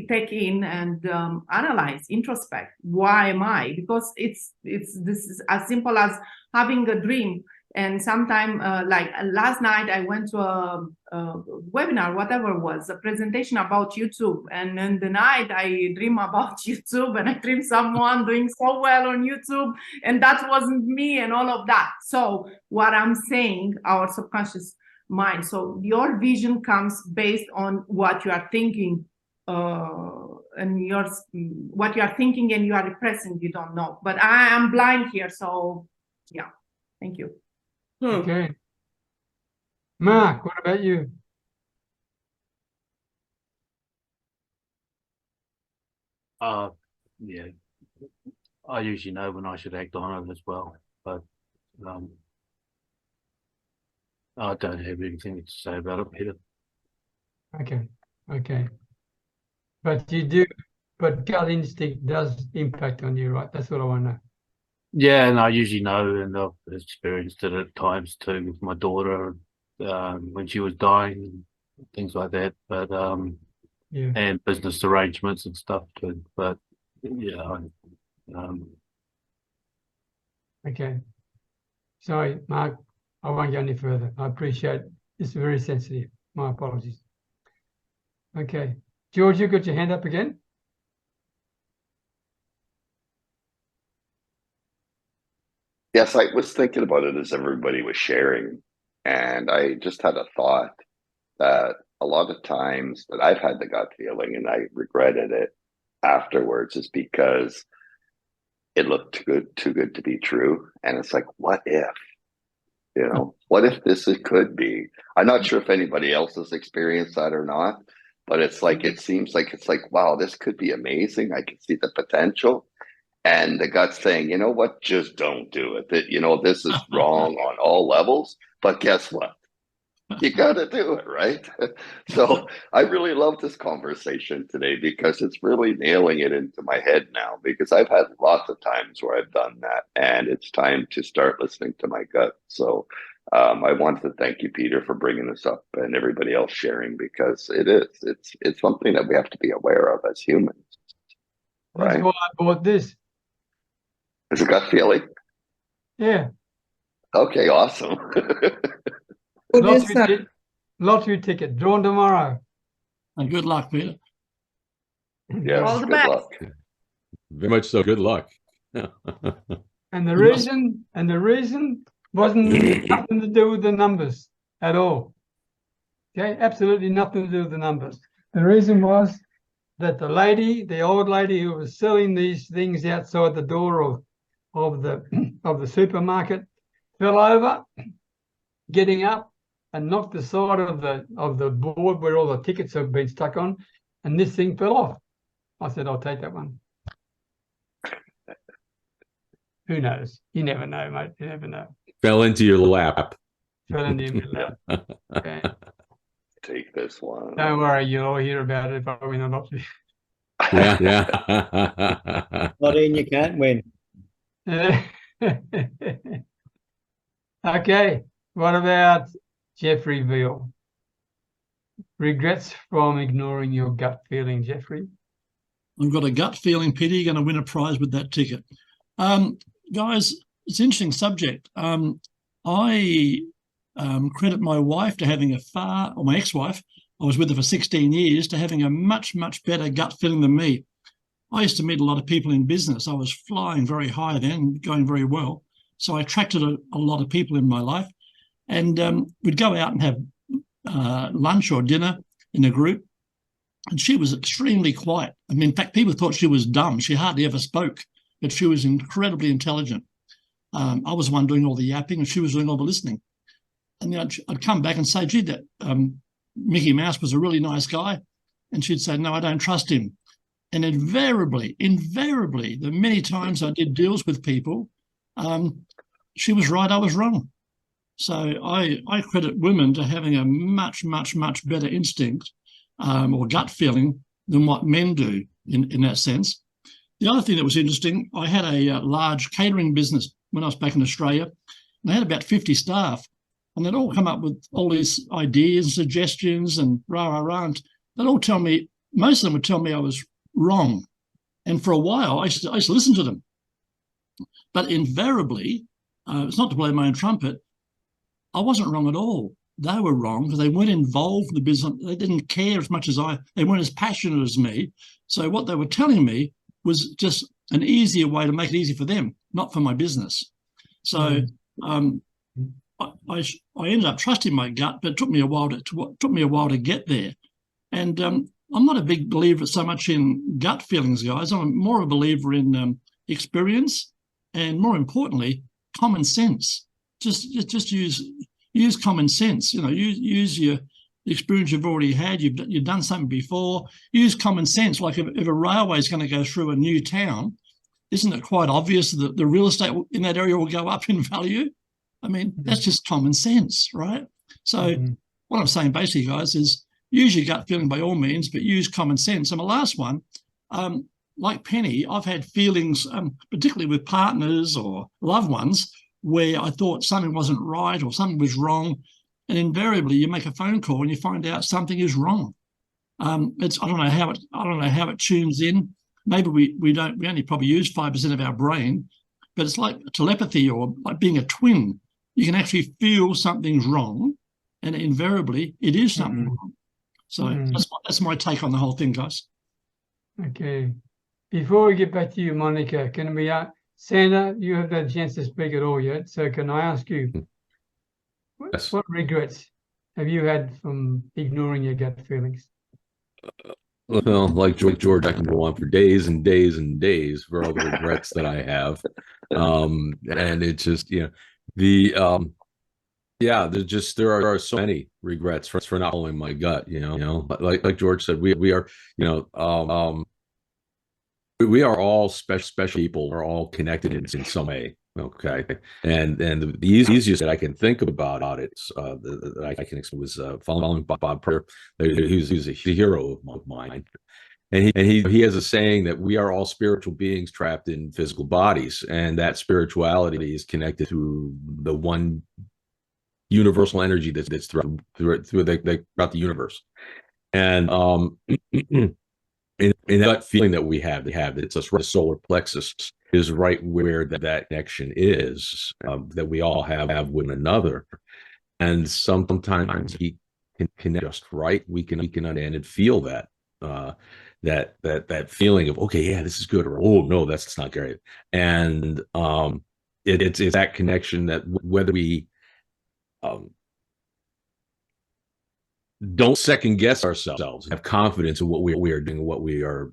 Speaker 6: take in and analyze, introspect. Why am I? Because this is as simple as having a dream. And sometime, like last night, I went to a webinar, whatever it was, a presentation about YouTube. And in the night, I dream about YouTube, and I dream someone doing so well on YouTube, and that wasn't me, and all of that. So what I'm saying, our subconscious mind. So your vision comes based on what you are thinking, and what you are thinking, and you are repressing. You don't know. But I am blind here, so yeah. Thank you.
Speaker 1: Okay. Mark, what about you?
Speaker 10: Yeah, I usually know when I should act on it as well, but I don't have anything to say about it, Peter.
Speaker 1: Okay. Okay. But you do, but gut instinct does impact on you, right? That's what I want to know.
Speaker 10: Yeah, and I usually know, and I've experienced it at times too with my daughter when she was dying, things like that. But
Speaker 1: Yeah.
Speaker 10: and business arrangements and stuff too. But yeah,
Speaker 1: Okay. Sorry, Mark, I won't go any further. I appreciate it's very sensitive. My apologies. Okay. George, you got your hand up again?
Speaker 5: Yes, I was thinking about it as everybody was sharing, and I just had a thought that a lot of times that I've had the gut feeling and I regretted it afterwards is because it looked too good to be true. And it's like, what if? What if could be? I'm not sure if anybody else has experienced that or not, but it's like, it seems like it's like, wow, this could be amazing. I can see the potential. And the gut's saying, you know what, just don't do it. This is wrong on all levels. But guess what? You got to do it, right? So I really love this conversation today because it's really nailing it into my head now, because I've had lots of times where I've done that, and it's time to start listening to my gut. So I want to thank you, Peter, for bringing this up, and everybody else sharing, because it's something that we have to be aware of as humans.
Speaker 1: That's
Speaker 5: Right?
Speaker 1: why I bought this.
Speaker 5: It's a gut feeling.
Speaker 1: Yeah.
Speaker 5: Okay, awesome.
Speaker 8: What is that?
Speaker 1: Lottery ticket drawn tomorrow.
Speaker 9: And good luck, Peter.
Speaker 5: Yes,
Speaker 6: All the
Speaker 5: good
Speaker 6: best.
Speaker 5: luck.
Speaker 11: Very much so. Good luck.
Speaker 1: And the reason wasn't nothing to do with the numbers at all. Okay, absolutely nothing to do with the numbers. The reason was that the old lady who was selling these things outside the door of the supermarket fell over, getting up, and knocked the side of the board where all the tickets have been stuck on, and this thing fell off. I said, I'll take that one. Who knows? You never know, mate. You never know.
Speaker 11: Fell into your lap.
Speaker 1: Fell into your lap. Okay.
Speaker 5: Take this one.
Speaker 1: Don't worry, you'll all hear about it if I win a lottery.
Speaker 4: Not in, you can't win.
Speaker 1: Okay, what about Jeffrey Veal? Regrets from ignoring your gut feeling, Jeffrey?
Speaker 9: I've got a gut feeling, Peter, you're going to win a prize with that ticket. Guys, it's an interesting subject. I credit my wife to having my ex-wife, I was with her for 16 years, to having a much, much better gut feeling than me. I used to meet a lot of people in business. I was flying very high then, going very well. So I attracted a lot of people in my life. And we'd go out and have lunch or dinner in a group. And she was extremely quiet. I mean, in fact, people thought she was dumb. She hardly ever spoke, but she was incredibly intelligent. I was the one doing all the yapping and she was doing all the listening. And I'd come back and say, gee, that Mickey Mouse was a really nice guy. And she'd say, no, I don't trust him. And invariably, the many times I did deals with people, she was right, I was wrong. So I credit women to having a much, much, much better instinct or gut feeling than what men do in that sense. The other thing that was interesting, I had a large catering business when I was back in Australia, and I had about 50 staff, and they'd all come up with all these ideas and suggestions and and they'd all tell me, most of them would tell me I was wrong. And for a while, I used to listen to them. But invariably, it's not to blow my own trumpet, I wasn't wrong at all. They were wrong because they weren't involved in the business. They didn't care as much as they weren't as passionate as me. So what they were telling me was just an easier way to make it easy for them, not for my business. So I ended up trusting my gut, but it took me a while to get there. And I'm not a big believer so much in gut feelings, guys. I'm more a believer in experience and, more importantly, common sense. Just use common sense. You know, use your experience you've already had. You've done something before. Use common sense. Like if a railway is going to go through a new town, isn't it quite obvious that the real estate in that area will go up in value? I mean, that's just common sense, right? So what I'm saying basically, guys, is use your gut feeling by all means, but use common sense. And my last one, like Penny, I've had feelings, particularly with partners or loved ones, where I thought something wasn't right or something was wrong. And invariably you make a phone call and you find out something is wrong. I don't know how it tunes in. Maybe we only probably use 5% of our brain, but it's like telepathy or like being a twin. You can actually feel something's wrong, and invariably it is something wrong. So that's my take on the whole thing, guys.
Speaker 1: Okay. Before we get back to you, Monica, can we Santa, you haven't had a chance to speak at all yet, so can I ask you,
Speaker 11: Yes.
Speaker 1: what regrets have you had from ignoring your gut feelings?
Speaker 11: Well, like George, I can go on for days and days and days for all the regrets that I have. And it's just, you know, there are so many regrets for not following my gut, you know, like George said, we are, you know, we are all special people. We're all connected in some way. Okay, and the easiest that I can think about it, that I can explain was following Bob Prayer, who's a hero of mine, and he has a saying that we are all spiritual beings trapped in physical bodies, and that spirituality is connected to the one universal energy that's throughout the universe, and in that feeling that we have, it's a solar plexus is right where that connection is, that we all have with one another. And sometimes we can connect just right. We can understand and feel that feeling of, okay, yeah, this is good, or oh no, that's not great. And it's that connection that whether we don't second guess ourselves, have confidence in what we are doing, what we're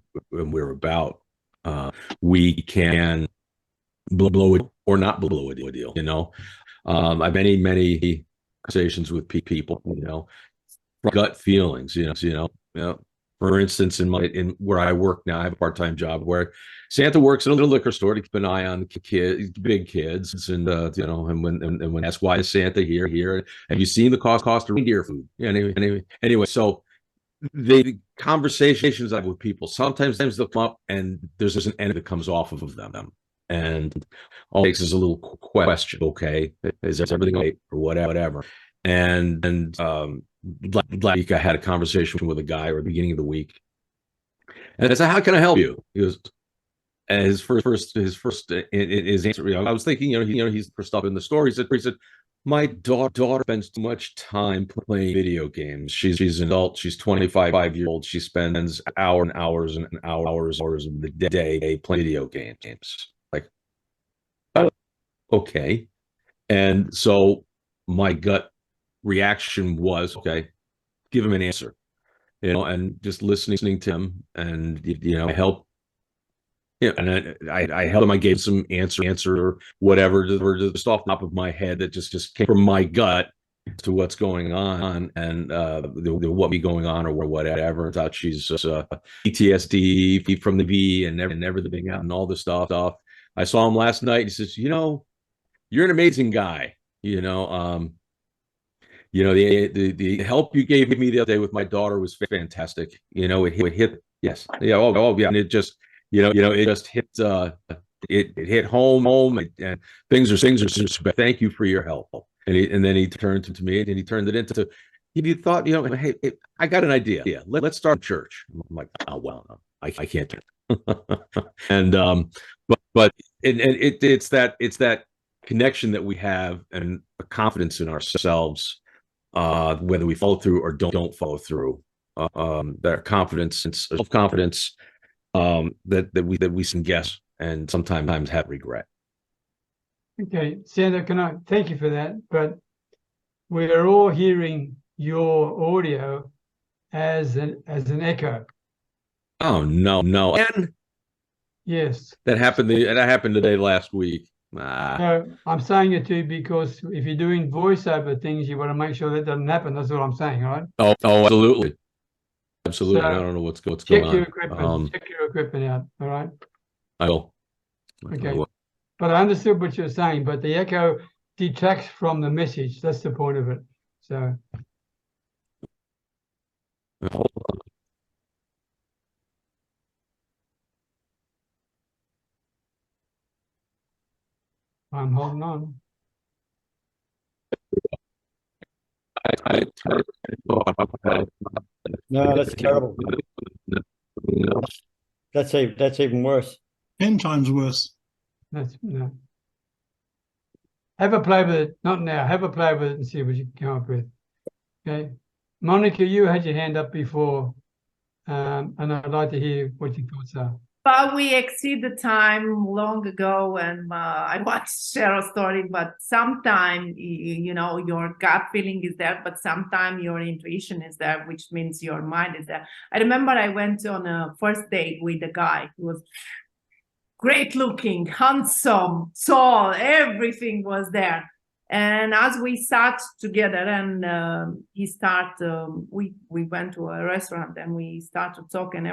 Speaker 11: about, we can blow it or not blow a deal, you know. I've many conversations with people, you know, gut feelings, you know. For instance, in where I work now, I have a part-time job where Santa works in a little liquor store to keep an eye on the big kids, and you know, and when that's why is Santa here? Have you seen the cost of reindeer food? Anyway, so the conversations I have with people, sometimes they'll come up and there's an energy that comes off of them, and all it takes is a little question. Okay, is everything okay or whatever? And last week I had a conversation with a guy, or the beginning of the week, and I said, "How can I help you?" He goes, and his first answer. I was thinking, he's first up in the story. He said, "My daughter spends too much time playing video games. She's an adult. She's 25 years old. She spends hours and hours and hours of the day playing video games." Like, okay, and so my gut reaction was, okay, give him an answer, and just listening to him, and I help. Yeah, and I helped him. I gave some answer, whatever, just off the top of my head that just came from my gut to what's going on, and what be going on or whatever. I thought she's PTSD from the V and everything out and all this stuff. I saw him last night. He says, "You're an amazing guy. The help you gave me the other day with my daughter was fantastic. It hit, yes, yeah, oh yeah, and it just." It just hit. It hit home, and things are just. Thank you for your help. And then he turned to me, and he turned it into. He thought, hey, I got an idea. Yeah, let's start a church. I'm like, oh well, no, I can't. And but it's that connection that we have and a confidence in ourselves, whether we follow through or don't follow through. That confidence and self-confidence that we can guess and sometimes have regret.
Speaker 1: Okay, Sandra, can I thank you for that? But we are all hearing your audio as an echo.
Speaker 11: Oh no! And
Speaker 1: yes,
Speaker 11: that happened. That happened today last week.
Speaker 1: So I'm saying it to you because if you're doing voiceover things, you want to make sure that doesn't happen. That's what I'm saying, all right?
Speaker 11: Oh, absolutely. So, I don't know what's going on.
Speaker 1: Your equipment, check your equipment out, all right?
Speaker 11: I will.
Speaker 1: Okay. But I understood what you're saying, but the echo detracts from the message. That's the point of it. So.
Speaker 11: Hold on.
Speaker 1: I'm holding on.
Speaker 4: No, that's terrible. That's even worse.
Speaker 9: 10 times worse.
Speaker 1: That's no. Have a play with it. Not now. Have a play with it and see what you can come up with. Okay. Monica, you had your hand up before, and I'd like to hear what your thoughts are.
Speaker 6: But we exceed the time long ago, and I want to share a story. But sometimes, you know, your gut feeling is there, but sometimes your intuition is there, which means your mind is there. I remember I went on a first date with a guy who was great looking, handsome, tall, everything was there. And as we sat together and we went to a restaurant and we started talking,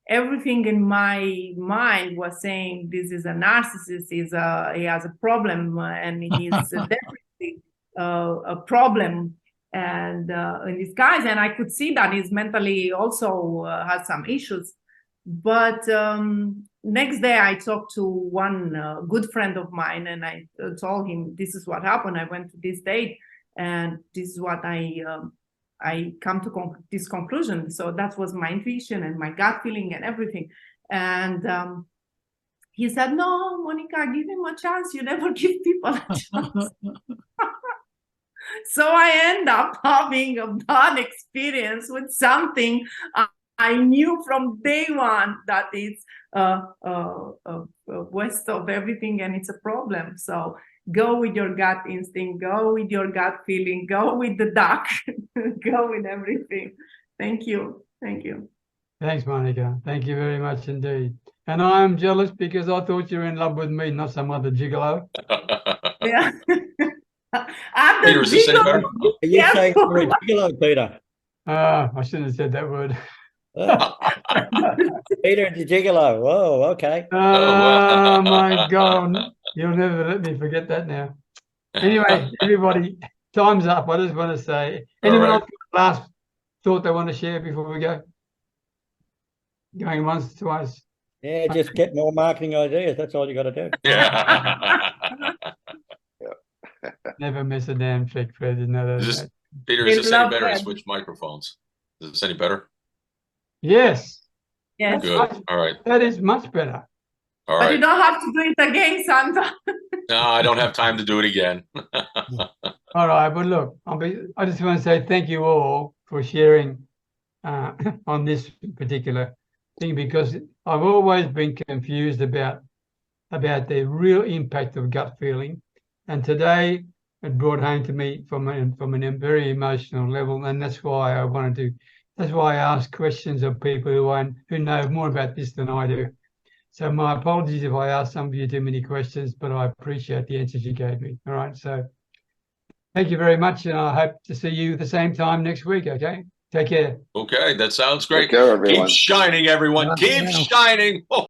Speaker 6: everything in my mind was saying this is a narcissist, he has a problem, and he's definitely a problem and in disguise. And I could see that he's mentally also has some issues. But next day I talked to one good friend of mine, and I told him this is what happened. I went to this date and this is what I come to this conclusion. So that was my intuition and my gut feeling and everything. And he said, no, Monica, give him a chance. You never give people a chance. So I end up having a bad experience with something I knew from day one that it's west of everything and it's a problem. So go with your gut instinct, go with your gut feeling, go with the duck, go with everything. Thank you. Thank you.
Speaker 1: Thanks, Monica. Thank you very much indeed. And I'm jealous because I thought you were in love with me, not some other gigolo.
Speaker 6: Yeah.
Speaker 11: Peter, is this any better?
Speaker 4: Are you saying you're a gigolo, Peter?
Speaker 1: I shouldn't have said that word.
Speaker 4: Peter the gigolo. Whoa, okay.
Speaker 1: Oh my God. You'll never let me forget that now. Anyway, everybody, time's up. I just want to say, anyone else got last thought they want to share before we go? Going once, twice.
Speaker 4: Yeah, just get more marketing ideas. That's all you got to do.
Speaker 5: Yeah.
Speaker 1: Never miss a damn trick, Fred. You know that.
Speaker 13: Peter, is this any better? I switched microphones. Is this any better?
Speaker 1: Yes.
Speaker 6: Yes.
Speaker 13: Good. All right.
Speaker 1: That is much better.
Speaker 13: All right.
Speaker 6: But you don't have to do it again, Santa.
Speaker 13: No, I don't have time to do it again.
Speaker 1: All right, but look, I just want to say thank you all for sharing on this particular thing, because I've always been confused about the real impact of gut feeling, and today it brought home to me from a very emotional level, and that's why I ask questions of people who know more about this than I do. So my apologies if I asked some of you too many questions, but I appreciate the answers you gave me. All right, so thank you very much, and I hope to see you at the same time next week, okay? Take care.
Speaker 13: Okay, that sounds great.
Speaker 5: Take care, everyone.
Speaker 13: Keep shining, everyone. Keep shining.